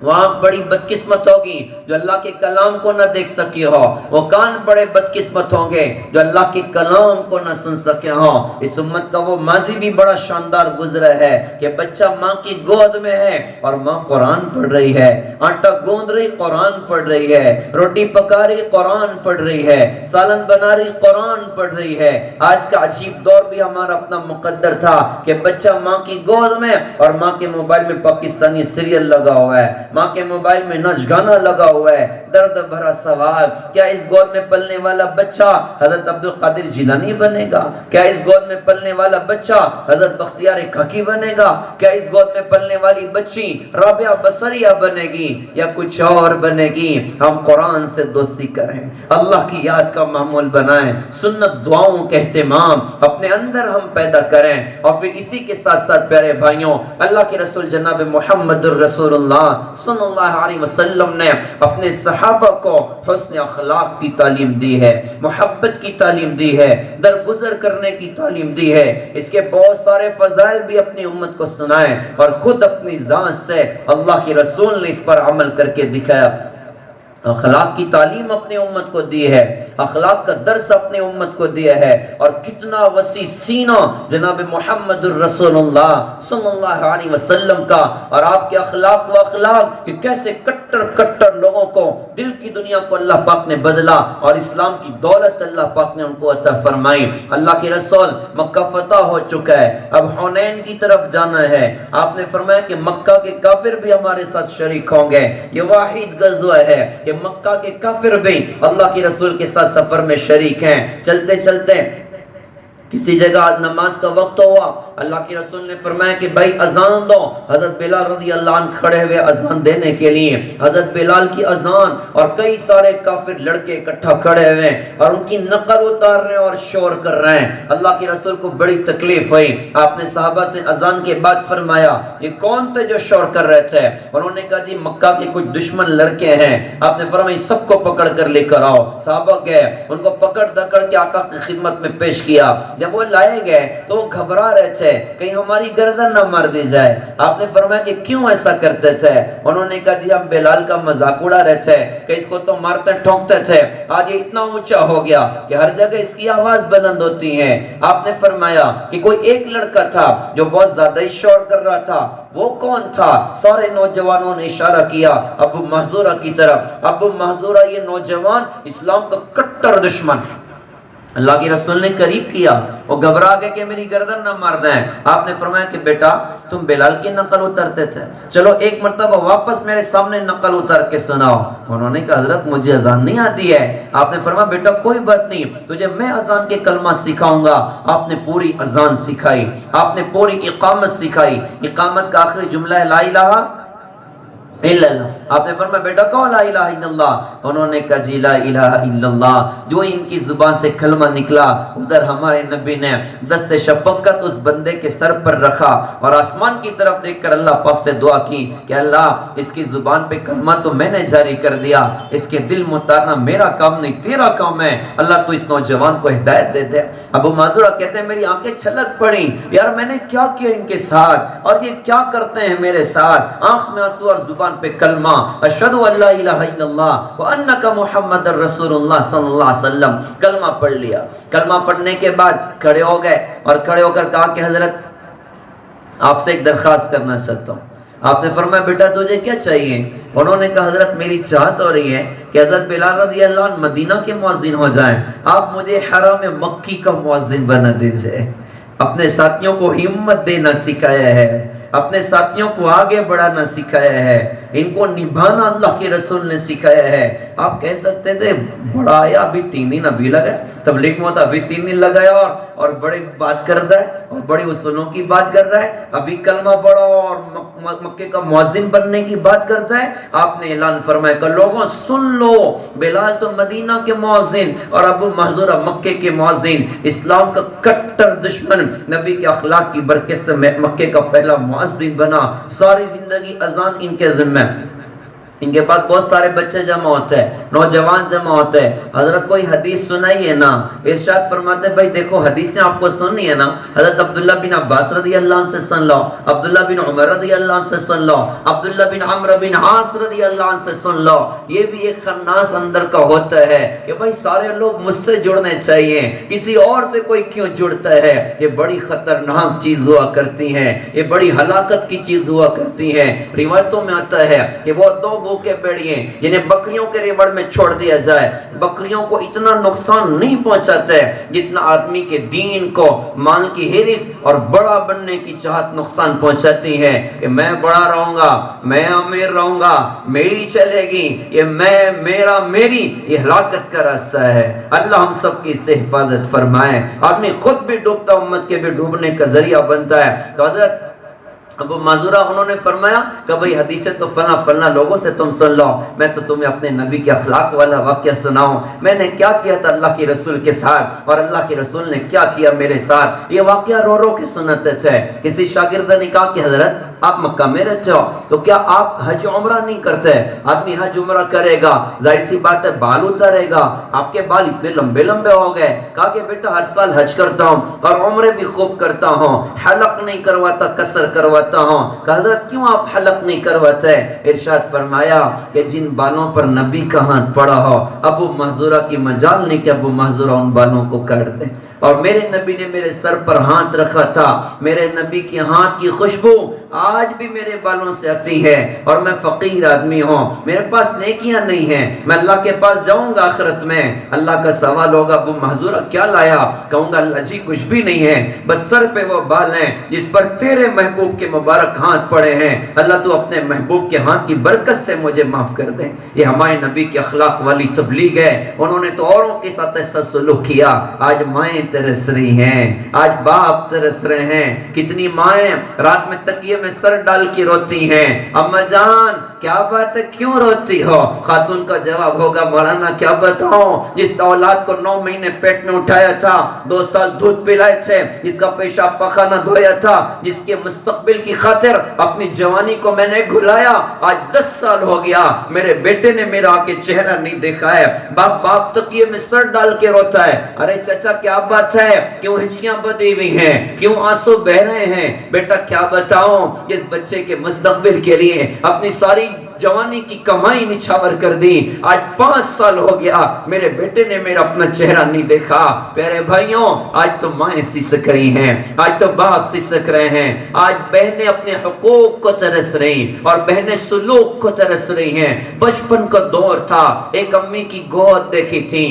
وہاں بڑی بدقسمت ہوگی جو اللہ کے کلام کو نہ دیکھ سکی ہو، وہ کان بڑے بدقسمت ہوں گے جو اللہ کے کلام کو نہ سن سکے ہوں۔ اس امت کا وہ ماضی بھی بڑا شاندار گزرا ہے کہ بچہ ماں کی گود میں ہے اور ماں قرآن پڑھ رہی ہے، آٹا گوندھ رہی قرآن پڑھ رہی ہے، روٹی پکا رہی قرآن پڑھ رہی ہے، سالن بنا رہی قرآن پڑھ رہی ہے۔ آج کا عجیب دور بھی ہمارا اپنا مقدر تھا کہ بچہ ماں کی گود میں اور ماں کے موبائل میں پاکستانی سیریل لگا ہوا ہے، ماں کے موبائل میں ناچ گانا لگا ہوا ہے۔ درد بھرا سوال، کیا اس گود میں پلنے والا بچہ حضرت عبد القادر جیلانی بنے گا؟ کیا اس گود میں پلنے والا بچہ حضرت بختیار کاکی بنے گا؟ کیا اس گود میں پلنے والی بچی رابعہ بصریہ بنے گی یا کچھ اور بنے گی؟ ہم قرآن سے دوستی کریں، اللہ کی یاد کا معمول بنائیں، سنت دعاؤں کے اہتمام اپنے اندر ہم پیدا کریں۔ اور پھر اسی کے ساتھ ساتھ پیارے بھائیوں، اللہ کے رسول جناب محمد الرسول اللہ صلی اللہ علیہ وسلم نے اپنے صحابہ کو حسن اخلاق کی تعلیم دی ہے، محبت کی تعلیم دی ہے، درگزر کرنے کی تعلیم دی ہے۔ اس کے بہت سارے فضائل بھی اپنی امت کو سنائیں اور خود اپنی ذات سے اللہ کے رسول نے اس پر عمل کر کے دکھایا۔ اخلاق کی تعلیم اپنی امت کو دی ہے۔ اخلاق کا درس اپنے امت کو دیا ہے، اور کتنا وسیع سینہ جناب محمد الرسول اللہ صلی اللہ علیہ وسلم کا، اور آپ کے اخلاق و اخلاق کہ کیسے کٹر لوگوں کو دل کی دنیا کو اللہ پاک نے بدلا اور اسلام کی دولت اللہ پاک نے ان کو عطا فرمائی۔ اللہ کے رسول مکہ فتح ہو چکا ہے، اب حنین کی طرف جانا ہے۔ آپ نے فرمایا کہ مکہ کے کافر بھی ہمارے ساتھ شریک ہوں گے۔ یہ واحد غزوہ ہے کہ مکہ کے کافر بھی اللہ کے رسول کے ساتھ سفر میں شریک ہیں۔ چلتے چلتے کسی جگہ نماز کا وقت ہوا، اللہ کے رسول نے فرمایا کہ بھائی اذان دو۔ حضرت بلال رضی اللہ عنہ کھڑے ہوئے اذان دینے کے لیے، حضرت بلال کی اذان اور کئی سارے کافر لڑکے اکٹھا کھڑے ہوئے اور ان کی نقل اتار رہے ہیں اور شور کر رہے ہیں۔ اللہ کے رسول کو بڑی تکلیف ہوئی، آپ نے صحابہ سے اذان کے بعد فرمایا یہ کون تھے جو شور کر رہے تھے؟ انہوں نے کہا جی مکہ کے کچھ دشمن لڑکے ہیں۔ آپ نے فرمایا سب کو پکڑ کر لے کر آؤ۔ صحابہ گئے، ان کو پکڑ دکڑ کے آقا کی خدمت میں پیش کیا۔ جب وہ لائے گئے تو وہ گھبرا رہے تھے کہیں ہماری گردن نہ مار دی جائے۔ آپ نے فرمایا کہ کیوں ایسا کرتے تھے؟ انہوں نے کہا جی ہم بلال کا مذاق اڑا رہے تھے کہ اس کو تو مارتے ٹھونکتے تھے، آج یہ اتنا اونچا ہو گیا کہ ہر جگہ اس کی آواز بلند ہوتی ہے۔ آپ نے فرمایا کہ کوئی ایک لڑکا تھا جو بہت زیادہ ہی شور کر رہا تھا، وہ کون تھا؟ سارے نوجوانوں نے اشارہ کیا ابو محذورہ کی طرف۔ ابو محذورہ یہ نوجوان اسلام کا کٹر دشمن، اللہ کے رسول نے قریب کیا، وہ گھبرا گئے کہ میری گردن نہ مار دیں۔ آپ نے فرمایا کہ بیٹا تم بلال کی نقل اترتے تھے، چلو ایک مرتبہ واپس میرے سامنے نقل اتار کے سناؤ۔ انہوں نے کہا حضرت مجھے اذان نہیں آتی ہے۔ آپ نے فرمایا بیٹا کوئی بات نہیں، تجھے میں اذان کے کلمہ سکھاؤں گا۔ آپ نے پوری اذان سکھائی، آپ نے پوری اقامت سکھائی۔ اقامت کا آخری جملہ ہے لا الہ الا اللہ۔ آپ نے فرمایا بیٹا کہو لا الہ الا اللہ۔ انہوں نے کہا جی لا الہ الا اللہ۔ جو ان کی زبان سے کلمہ نکلا، ادھر ہمارے نبی نے دست شفقت اس بندے کے سر پر رکھا اور آسمان کی طرف دیکھ کر اللہ پاک سے دعا کی کہ اللہ اس کی زبان پہ کلمہ تو میں نے جاری کر دیا، اس کے دل میں اتارنا میرا کام نہیں تیرا کام ہے، اللہ تو اس نوجوان کو ہدایت دے دے۔ ابو معذورہ کہتے ہیں میری آنکھیں چھلک پڑیں، یار میں نے کیا کیا ان کے ساتھ اور یہ کیا کرتے ہیں میرے ساتھ؟ آنکھ میں آنسو اور زبان پہ کلمہ اشہد ان لا الہ الا اللہ وانک محمد رسول اللہ صلی اللہ علیہ وسلم، کلمہ پڑھ لیا۔ کلمہ پڑھنے کے بعد کھڑے ہو گئے اور کھڑے ہو کر کہا کہ حضرت آپ سے ایک درخواست کرنا چاہتا ہوں۔ آپ نے فرمایا بیٹا تجھے کیا چاہیے؟ انہوں نے کہا حضرت میری چاہت ہو رہی ہے کہ حضرت بلال رضی اللہ عنہ مدینہ کے مؤذن ہو جائیں، آپ مجھے حرم مکی کا مؤذن بنا دیجئے۔ اپنے ساتھیوں کو ہمت دینا سکھایا ہے، اپنے ساتھیوں کو آگے بڑھانا سکھایا ہے، ان کو نبھانا اللہ کے رسول نے سکھایا ہے۔ آپ کہہ سکتے تھے بڑا آیا ابھی 3 دن ابھی لگا، تبلیغ میں ہوتا ابھی 3 دن لگایا اور بڑے بات کر رہا ہے اور بڑے اصولوں کی بات کر رہا ہے، ابھی کلمہ پڑھو اور مکے کا مؤذن بننے کی بات کرتا ہے۔ آپ نے اعلان فرمایا کہ لوگوں سن لو، بلال تو مدینہ کے مؤذن اور ابو محذورہ مکے کے مؤذن، اسلام کا کٹر دشمن، نبی کے اخلاق کی برکت سے مکے کا پہلا مؤذن بنا، ساری زندگی اذان ان کے ذمہ۔ ان کے پاس بہت سارے بچے جمع ہوتے ہیں، نوجوان جمع ہوتے ہیں، حضرت کوئی حدیث سنائی ہے نا؟ ارشاد فرماتے ہیں بھائی دیکھو حدیثیں آپ کو سننی ہے نا، حضرت عبداللہ بن عباس رضی اللہ عنہ سے سن لو، عبداللہ بن عمر رضی اللہ عنہ سے سن لو، عبداللہ بن عمرو بن عاص رضی اللہ عنہ سے سن لو۔ یہ بھی ایک خناس اندر کا ہوتا ہے کہ بھائی سارے لوگ مجھ سے جڑنے چاہیے، کسی اور سے کوئی کیوں جڑتا ہے؟ یہ بڑی خطرناک چیز ہوا کرتی ہے، یہ بڑی ہلاکت کی چیز ہوا کرتی ہے۔ روایتوں میں آتا ہے کہ وہ 2 بھوکے بھیڑیے جنہیں بکریوں کے ریوڑ میں چھوڑ دیا جائے، بکریوں کو اتنا نقصان نہیں پہنچاتا ہے جتنا آدمی کے دین کو مال کی ہرس اور بڑا بننے کی چاہت نقصان پہنچاتی ہے کہ میں بڑا رہوں گا، میں امیر رہوں گا، میری چلے گی، یہ میں میرا میری، یہ ہلاکت کا راستہ ہے۔ اللہ ہم سب کی سے حفاظت فرمائے۔ آدمی خود بھی ڈوبتا امت کے بھی ڈوبنے کا ذریعہ بنتا ہے۔ تو حضرت ابو معذورہ انہوں نے فرمایا کہ بھئی حدیثیں تو فلاں لوگوں سے تم سن لو، میں تو تمہیں اپنے نبی کے اخلاق والا واقعہ سناؤں، میں نے کیا کیا تھا اللہ کے رسول کے ساتھ اور اللہ کے رسول نے کیا کیا میرے ساتھ۔ یہ واقعہ رو رو کے سناتے تھے۔ کسی شاگرد نے کہا کہ حضرت آپ مکہ میں رہتے ہو تو کیا آپ حج عمرہ نہیں کرتے؟ آدمی حج عمرہ کرے گا، ظاہر سی بات ہے بال اتارے گا، آپ کے بال اتنے لمبے لمبے ہو گئے، کہا کہ بیٹا ہر سال حج کرتا ہوں اور عمرے بھی خوب کرتا ہوں، حلق نہیں کرواتا، قصر کرواتا ہوں۔ کہا حضرت کیوں آپ حلق نہیں کرواتے؟ ارشاد فرمایا کہ جن بالوں پر نبی کا ہاتھ پڑا ہو، ابو محذورہ کی مجال نہیں کہ ابو محذورہ ان بالوں کو کاٹ دیں۔ اور میرے نبی نے میرے سر پر ہاتھ رکھا تھا، میرے نبی کے ہاتھ کی خوشبو آج بھی میرے بالوں سے آتی ہے، اور میں فقیر آدمی ہوں، میرے پاس نیکیاں نہیں ہیں، میں اللہ کے پاس جاؤں گا آخرت میں، اللہ کا سوال ہوگا ابو محذورہ کیا لایا؟ کہوں گا اللہ جی کچھ بھی نہیں ہے، بس سر پہ وہ بال ہیں جس پر تیرے محبوب کے مبارک ہاتھ پڑے ہیں، اللہ تو اپنے محبوب کے ہاتھ کی برکت سے مجھے معاف کر دے۔ یہ ہمارے نبی کے اخلاق والی تبلیغ ہے، انہوں نے تو اوروں کے ساتھ ایسا سلوک کیا۔ آج مائیں ترس رہی ہیں، آج باپ ترس رہے ہیں، کتنی مائیں رات میں تکیے میں سر ڈال کے روتی ہیں، اما جان کیا بات ہے کیوں روتی ہو؟ خاتون کا جواب ہوگا مولانا کیا بتاؤں، جس اولاد کو 9 مہینے پیٹ میں اٹھایا تھا، 2 سال دودھ پلائے تھے، جس کا پیشاب پخانہ دھویا تھا، جس کے مستقبل کی خاطر اپنی جوانی کو میں نے گھلایا، آج 10 سال ہو گیا میرے بیٹے نے میرا آ کے چہرہ نہیں دیکھا ہے۔ باپ تکیے میں سر ڈال کے روتا ہے، ارے چچا کیا بات ہے، کیوں ہچکیاں بدی ہوئی ہیں، کیوں آنسو بہ رہے ہیں؟ بیٹا کیا بتاؤں، اس بچے کے مستقبل کے لیے اپنی ساری جوانی کی کمائی نچھاور کر دی، آج 5 سال ہو گیا میرے بیٹے نے میرا اپنا چہرہ نہیں دیکھا۔ پیارے بھائیوں آج تو مائیں سسک رہی ہیں، آج تو باپ سسک رہے ہیں، آج بہنیں اپنے حقوق کو ترس رہی اور بہنیں سلوک کو ترس رہی ہیں۔ بچپن کا دور تھا، ایک امی کی گود دیکھی تھی،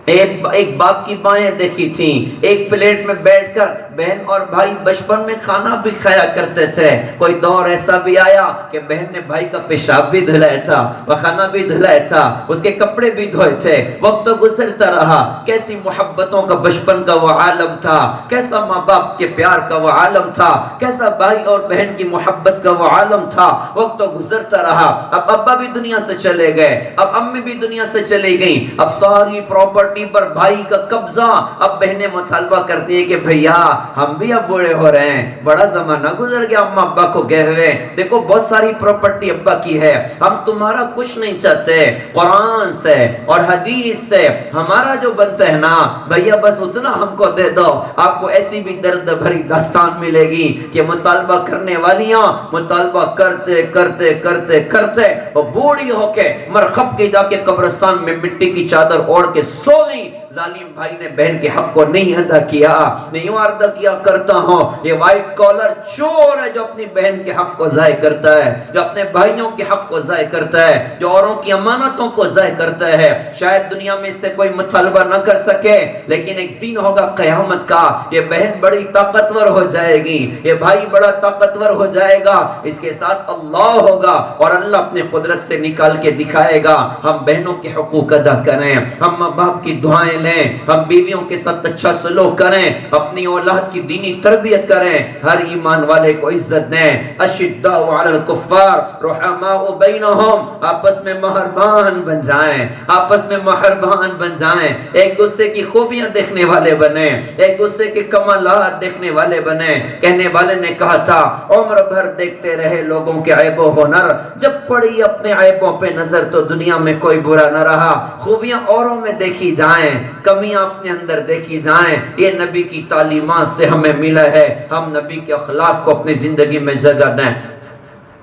ایک باپ کی بائیں دیکھی تھیں، ایک پلیٹ میں بیٹھ کر بہن اور بھائی بچپن میں کھانا بھی کھایا کرتے تھے۔ کوئی دور ایسا بھی آیا کہ بہن نے بھائی کا پیشاب بھی دھلایا تھا، پخانہ بھی دھلایا تھا، اس کے کپڑے بھی دھوئے تھے، وقت تو گزرتا رہا۔ کیسی محبتوں کا بچپن کا وہ عالم تھا، کیسا ماں باپ کے پیار کا وہ عالم تھا، کیسا بھائی اور بہن کی محبت کا وہ عالم تھا۔ وقت تو گزرتا رہا، اب ابا بھی دنیا سے چلے گئے، اب امی بھی دنیا سے چلی گئیں، اب ساری پراپرٹی پر بھائی کا قبضہ۔ اب بہنیں مطالبہ کرتی ہیں کہ بھیا ہم بھی اب بوڑھے ہو رہے ہیں، بڑا زمانہ گزر گیا اما ابا کو گئے ہوئے، دیکھو بہت ساری پراپرٹی ابا کی ہے، ہم تمہارا کچھ نہیں چاہتے، قرآن سے اور حدیث سے ہمارا جو بنتا ہے نا بھیا بس اتنا ہم کو دے دو۔ آپ کو ایسی بھی درد بھری داستان ملے گی کہ مطالبہ کرنے والیاں مطالبہ کرتے کرتے کرتے کرتے وہ بوڑھی ہو کے مرخب کے جا کے قبرستان میں مٹی کی چادر اوڑھ کے سو گئی۔ ظالم بھائی نے بہن کے حق کو نہیں ادا کیا۔ میں یوں عرض کیا کرتا ہوں یہ وائٹ کالر چور ہے جو اپنی بہن کے حق کو ضائع کرتا ہے، جو اپنے بھائیوں کے حق کو ضائع کرتا ہے، جو اوروں کی امانتوں کو ضائع کرتا ہے۔ شاید دنیا میں اس سے کوئی مطالبہ نہ کر سکے، لیکن ایک دن ہوگا قیامت کا، یہ بہن بڑی طاقتور ہو جائے گی، یہ بھائی بڑا طاقتور ہو جائے گا، اس کے ساتھ اللہ ہوگا اور اللہ اپنے قدرت سے نکال کے دکھائے گا۔ ہم بہنوں کے حقوق ادا کریں، ہم ماں باپ کی دعائیں لیں، ہم بیویوں کے ساتھ اچھا سلوک کریں، اپنی اولاد کی دینی تربیت کریں، ہر ایمان والے کو عزت دیں۔ اشداء علی الکفار رحماء بینہم، آپس میں مہربان بن جائیں، آپس میں مہربان بن جائیں، ایک دوسرے کی خوبیاں دیکھنے والے بنیں، ایک دوسرے کے کمالات دیکھنے والے بنیں۔ کہنے والے نے کہا تھا عمر بھر دیکھتے رہے لوگوں کے عیب و ہنر، جب پڑی اپنے عیبوں پہ نظر تو دنیا میں کوئی برا نہ رہا۔ خوبیاں اوروں میں دیکھی جائیں، کمیاں اپنے اندر دیکھی جائیں، یہ نبی کی تعلیمات سے ہمیں ملا ہے۔ ہم نبی کے اخلاق کو اپنی زندگی میں جگہ دیں۔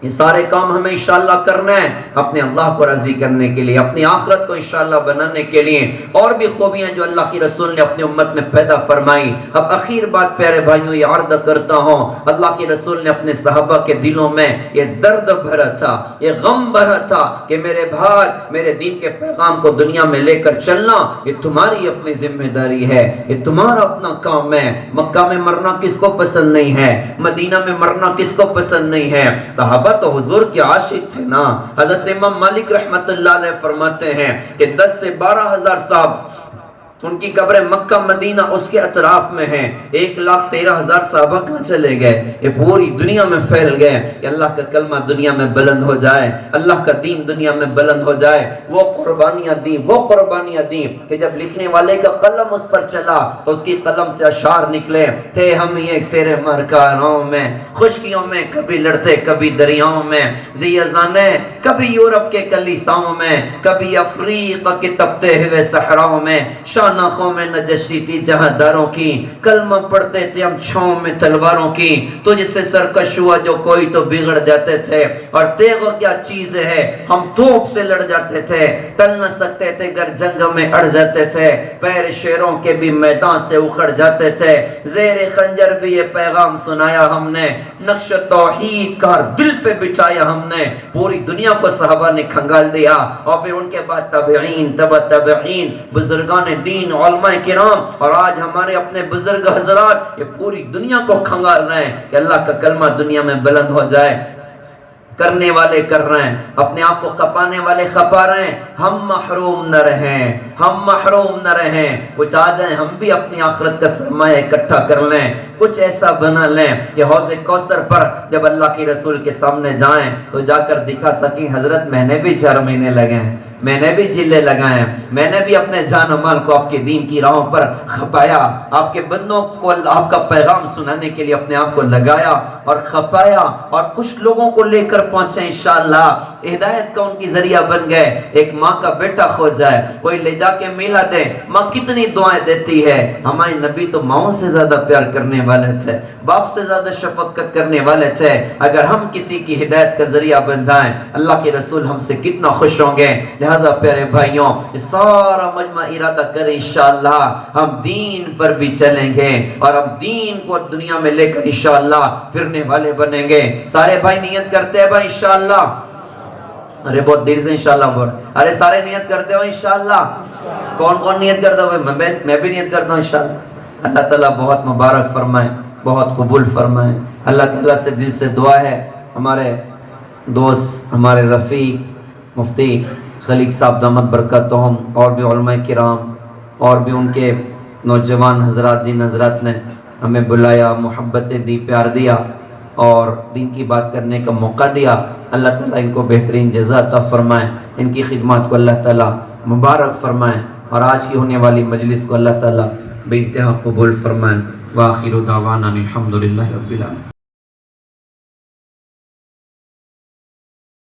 یہ سارے کام ہمیں انشاءاللہ کرنا ہے اپنے اللہ کو راضی کرنے کے لیے، اپنی آخرت کو انشاءاللہ بنانے کے لیے، اور بھی خوبیاں جو اللہ کی رسول نے اپنی امت میں پیدا فرمائی۔ اب اخیر بات پیارے بھائیوں یہ عرض کرتا ہوں، اللہ کی رسول نے اپنے صحابہ کے دلوں میں یہ درد بھرا تھا، یہ غم بھرا تھا کہ میرے بھائی میرے دین کے پیغام کو دنیا میں لے کر چلنا یہ تمہاری اپنی ذمہ داری ہے، یہ تمہارا اپنا کام ہے۔ مکہ میں مرنا کس کو پسند نہیں ہے، مدینہ میں مرنا کس کو پسند نہیں ہے؟ صحابہ تو حضور کے عاشق تھے نا۔ حضرت امام مالک رحمت اللہ علیہ فرماتے ہیں کہ 10 سے 12 ہزار صاحب ان کی قبر مکہ مدینہ اس کے اطراف میں ہیں۔ 1,13,000 صحابہ کہاں چلے گئے؟ یہ پوری دنیا میں پھیل گئے کہ اللہ کا کلمہ دنیا میں بلند ہو جائے، اللہ کا دین دنیا میں بلند ہو جائے۔ وہ قربانیاں دیں کہ جب لکھنے والے کا قلم اس پر چلا تو اس کی قلم سے اشعار نکلے تھے، ہم یہ تیرے مرکاروں میں، خشکیوں میں کبھی لڑتے کبھی دریاؤں میں، دی اذانیں کبھی یورپ کے کلیساؤں میں، کبھی افریقہ کے تپتے ہوئے صحراؤں میں، شانخوں میں نجشی تھی جہاں داروں کی، کلمہ پڑھتے تھے ہم چھاؤں میں تلواروں کی، تو جس سے سرکش ہوا جو کوئی تو بگڑ جاتے تھے، اور تیغ کیا چیز ہے ہم توپ سے لڑ جاتے تھے، ٹل نہ سکتے تھے گر جنگ میں اڑ جاتے تھے، پیر شیروں کے بھی میدان سے اکھڑ جاتے تھے، زیر خنجر بھی یہ پیغام سنایا ہم نے، نقش توحید کا دل پہ بٹھایا ہم نے، پوری دنیا کو صحابہ نے کھنگال دیا، اور پھر ان کے بعد تابعین تبع تابعین، بزرگان دین، علماء کرام، اور آج ہمارے اپنے بزرگ حضرات یہ پوری دنیا کو کھنگال رہے ہیں کہ اللہ کا کلمہ دنیا میں بلند ہو جائے۔ کرنے والے کر رہے ہیں، اپنے آپ کو کھپانے والے کھپا رہے ہیں، ہم محروم نہ رہیں، کچھ آ جائیں ہم بھی اپنی آخرت کا سرمایہ اکٹھا کر لیں، کچھ ایسا بنا لیں کہ حوض کوثر پر جب اللہ کے رسول کے سامنے جائیں تو جا کر دکھا سکیں حضرت میں نے بھی 4 مہینے لگے ہیں، میں نے بھی چلے لگائے ہیں، میں نے بھی اپنے جان و مال کو آپ کے دین کی راہوں پر کھپایا، آپ کے بندوں کو آپ کا پیغام سنانے کے لیے اپنے آپ کو لگایا اور کھپایا، اور کچھ لوگوں کو لے کر پہنچے انشاءاللہ، ہدایت کا ان کی ذریعہ بن گئے۔ ایک ماں کا بیٹا کھو جائے، کوئی لے جا کے میلا دے، ماں کتنی دعائیں دیتی ہے۔ ہمارے نبی تو ماؤں سے زیادہ پیار کرنے والے تھے، باپ سے زیادہ شفقت کرنے والے تھے، اگر ہم کسی کی ہدایت کا ذریعہ بن جائیں اللہ کے رسول ہم سے کتنا خوش ہوں گے۔ لہذا پیارے بھائیوں، یہ سارا مجمع ارادہ کریں انشاءاللہ ہم دین پر بھی چلیں گے، اور ہم دین کو دنیا میں لے کر انشاءاللہ پھرنے والے بنیں گے۔ سارے بھائی نیت کرتے ہیں بھائی انشاءاللہ؟ ارے بہت دیر سے انشاءاللہ بول، ارے سارے نیت کرتے ہو انشاءاللہ؟ کون نیت کرتا ہو؟ میں بھی نیت کرتا ہوں انشاءاللہ۔ اللہ تعالیٰ بہت مبارک فرمائے، بہت قبول فرمائے۔ اللہ تعالیٰ سے دل سے دعا ہے، ہمارے دوست، ہمارے رفیق مفتی خلیق صاحب دامت برکاتہم، اور بھی علماء کرام، اور بھی ان کے نوجوان حضرات، جن حضرات نے ہمیں بلایا، محبتیں دی، پیار دیا اور دین کی بات کرنے کا موقع دیا، اللہ تعالیٰ ان کو بہترین جزا عطا فرمائے، ان کی خدمات کو اللہ تعالیٰ مبارک فرمائے، اور آج کی ہونے والی مجلس کو اللہ تعالیٰ بے انتہا قبول فرمائے۔ وآخر دعوانا الحمدللہ رب العالمین۔